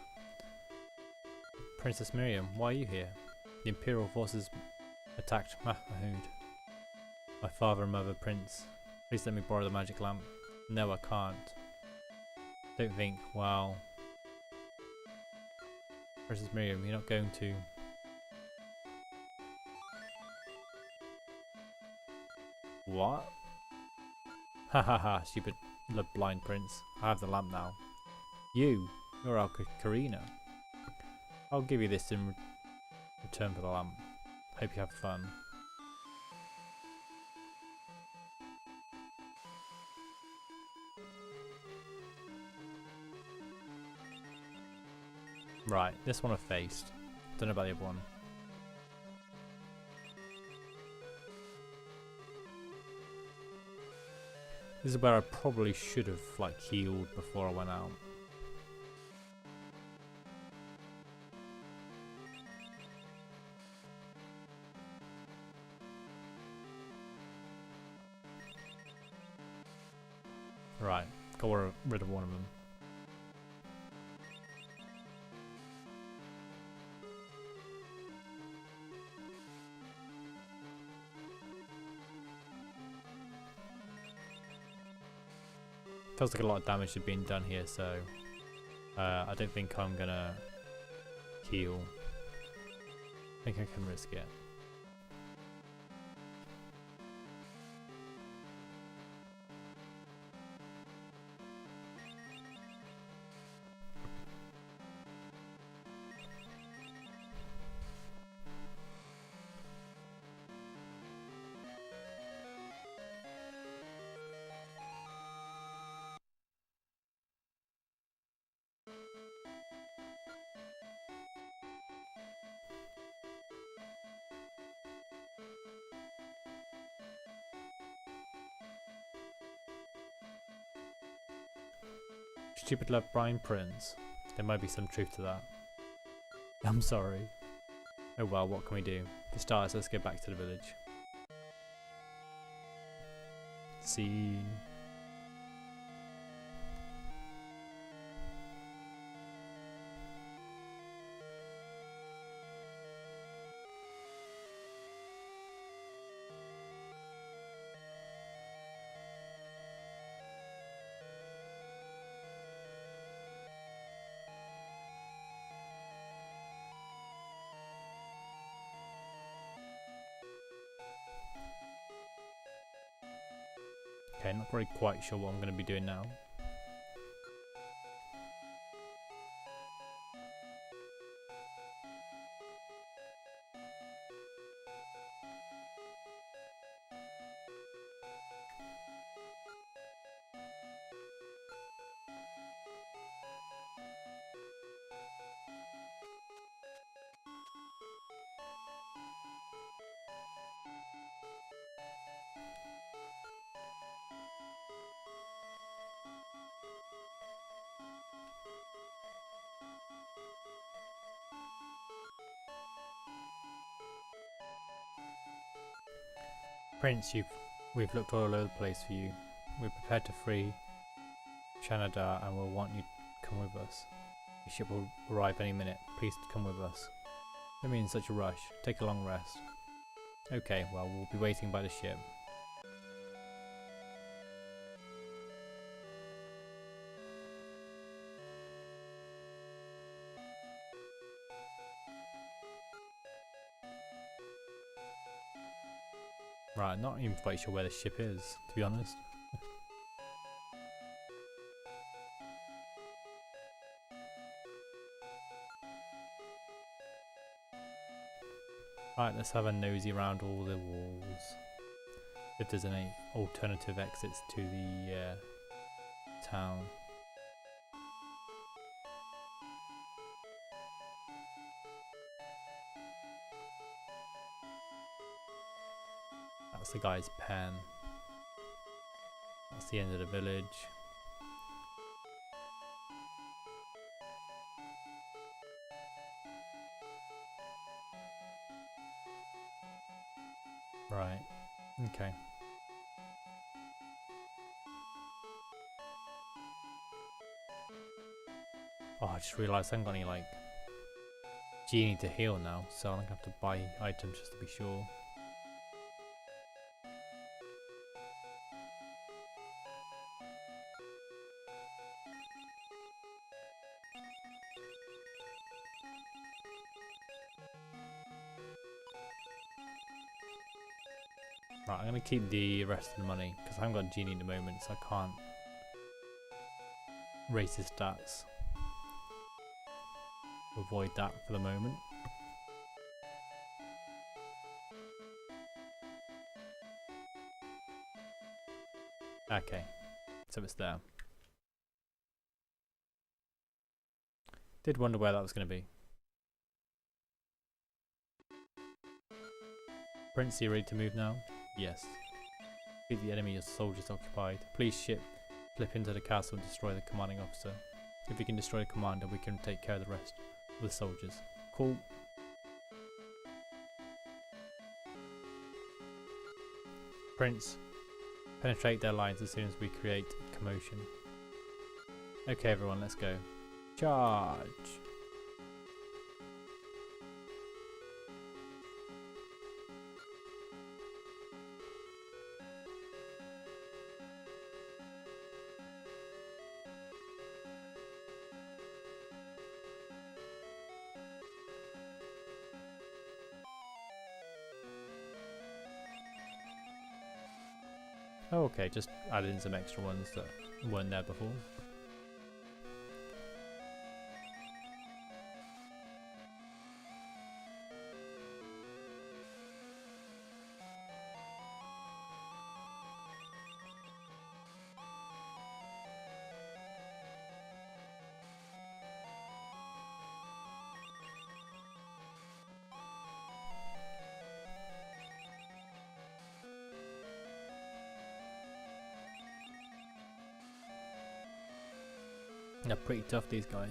Princess Miriam, why are you here? The Imperial forces attacked Mahmoud. My father and mother, Prince. Please let me borrow the magic lamp. No, I can't. Don't think, well... Princess Miriam, you're not going to... What? Ha ha ha, stupid blind prince. I have the lamp now. You're our Karina. I'll give you this in return for the lamp. Hope you have fun. Right, this one I faced. Don't know about the other one. This is where I probably should have like healed before I went out. Right, got rid of one of them. Feels like a lot of damage is being done here, so I don't think I'm gonna heal. I think I can risk it. Stupid love blind prince. There might be some truth to that. I'm sorry. Oh well, what can we do? For starters, let's get back to the village. Scene. Okay, not really quite sure what I'm going to be doing now. Prince, we've looked all over the place for you. We're prepared to free Shanadar and we'll want you to come with us. The ship will arrive any minute. Please come with us. Don't be in such a rush. Take a long rest. Okay, well, we'll be waiting by the ship. Right, not even quite sure where the ship is, to be honest. Right, let's have a nosy around all the walls. If there's any alternative exits to the town. That's the guy's pen. That's the end of the village. Right, okay. Oh, I just realised I haven't got any, like, genie to heal now, so I'm gonna have to buy items just to be sure. Right, I'm gonna keep the rest of the money, because I haven't got a genie at the moment, so I can't raise his stats. Avoid that for the moment. Okay, so it's there. Did wonder where that was going to be. Prince, are you ready to move now? Yes. Beat the enemy, your soldiers occupied. Please ship, flip into the castle and destroy the commanding officer. If we can destroy the commander, we can take care of the rest of the soldiers. Cool. Prince, penetrate their lines as soon as we create commotion. Okay everyone, let's go. Charge! Oh, okay, just added in some extra ones that weren't there before. They're pretty tough, these guys.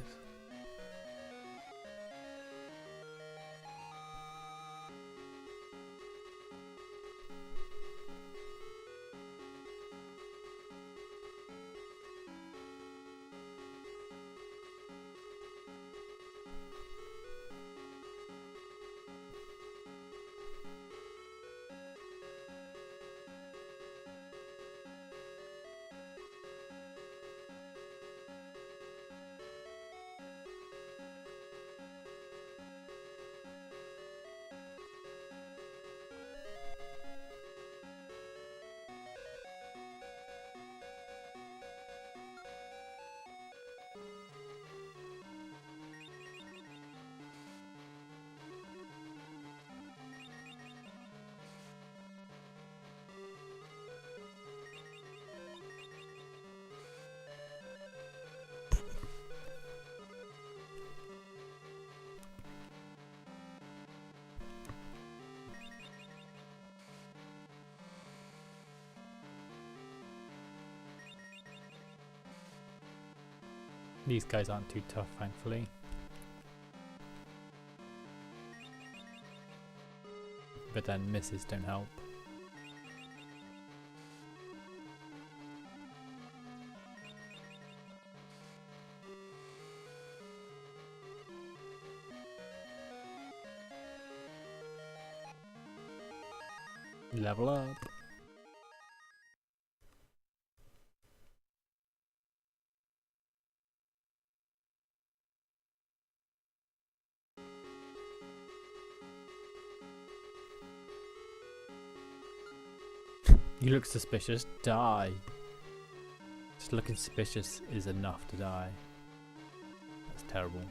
These guys aren't too tough, thankfully. But then misses don't help. Level up. You look suspicious, die. Just looking suspicious is enough to die. That's terrible.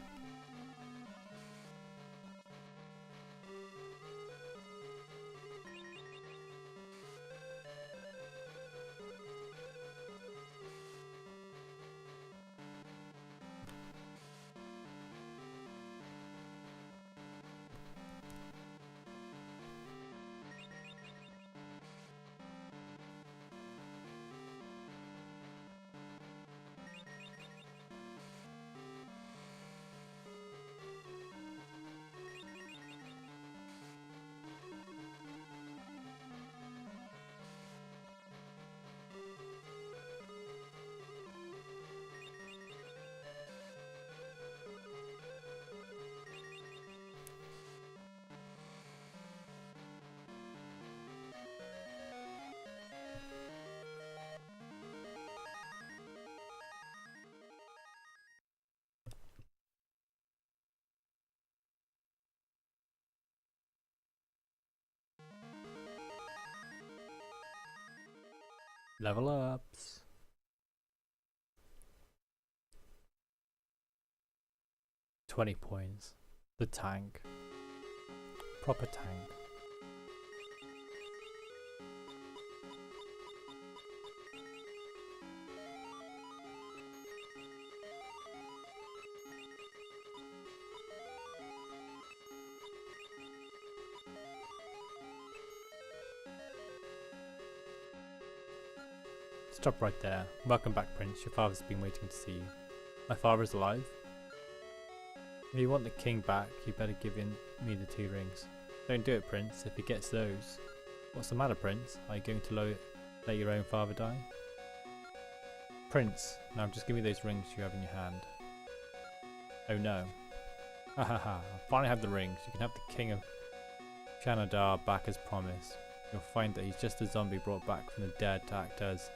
Level ups. $20 points. The tank. Proper tank. Stop right there. Welcome back, Prince. Your father's been waiting to see you. My father is alive? If you want the king back, you better give me the 2 rings. Don't do it, Prince. If he gets those... What's the matter, Prince? Are you going to let your own father die? Prince, now just give me those rings you have in your hand. Oh no. Ha ha ha. I finally have the rings. You can have the king of Shanadar back as promised. You'll find that he's just a zombie brought back from the dead to act as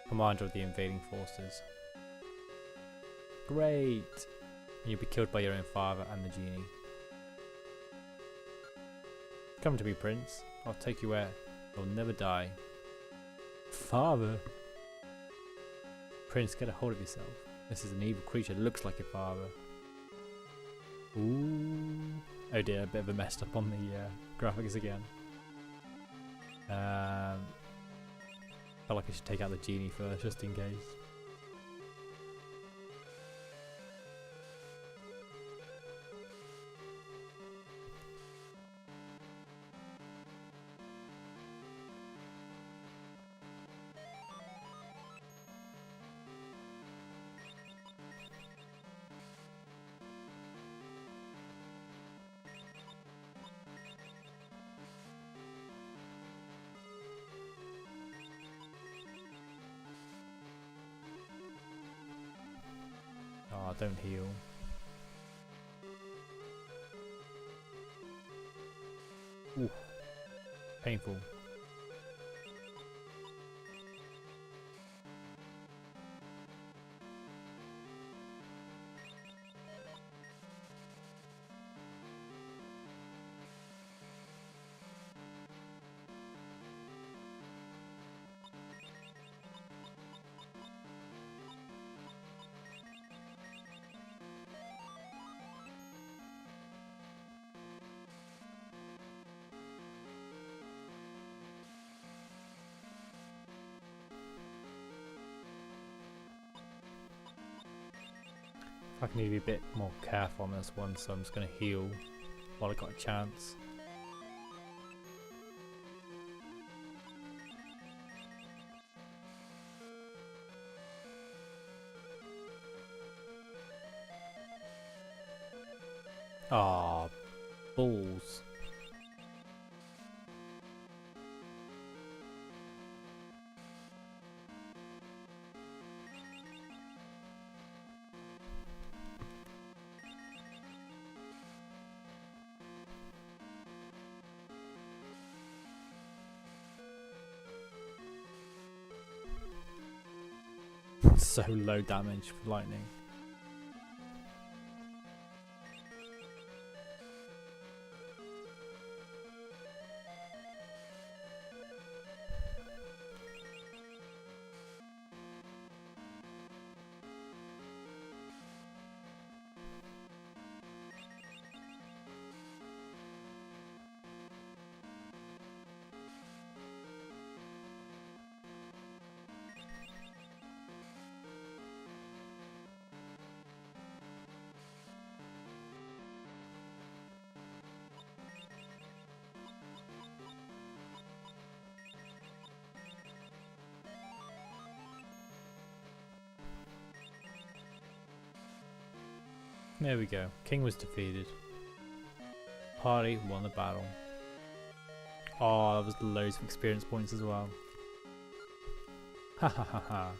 commander of the invading forces. Great! And you'll be killed by your own father and the genie. Come to me, Prince. I'll take you where you'll never die. Father? Prince, get a hold of yourself. This is an evil creature that looks like your father. Ooh. Oh dear, a bit of a messed up on the graphics again. Felt like I should take out the genie first, just in case. Oh, don't heal. Ooh, painful. I can need to be a bit more careful on this one, so I'm just going to heal while I got a chance. Ah, balls. So low damage for lightning. There we go. King was defeated. Party won the battle. Oh, that was loads of experience points as well. Ha ha ha ha.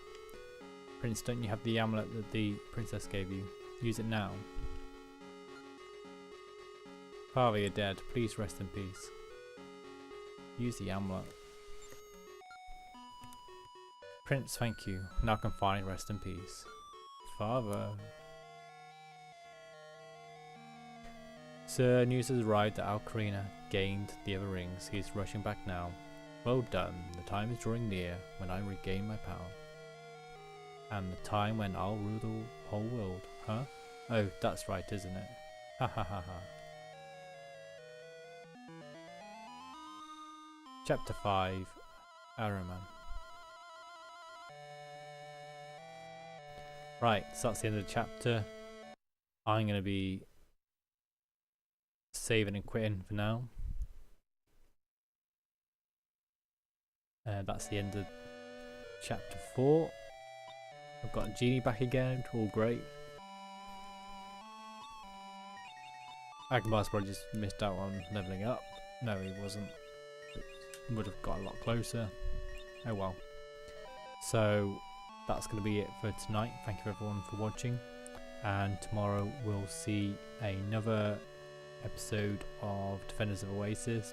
Prince, don't you have the amulet that the princess gave you? Use it now. Father, you're dead. Please rest in peace. Use the amulet. Prince, thank you. Now I can finally rest in peace. Father. Sir, news has arrived that Al Karina gained the other rings. He is rushing back now. Well done. The time is drawing near when I regain my power. And the time when I'll rule the whole world. Huh? Oh, that's right, isn't it? Ha ha ha ha. Chapter 5, Arabian. Right, so that's the end of the chapter. I'm going to be saving and quitting for now. That's the end of chapter 4. I've got Genie back again, all great. Agmar's probably just missed out on leveling up. No, he wasn't. Would have got a lot closer. Oh well. So that's going to be it for tonight. Thank you everyone for watching, and tomorrow we'll see another episode of Defenders of Oasis.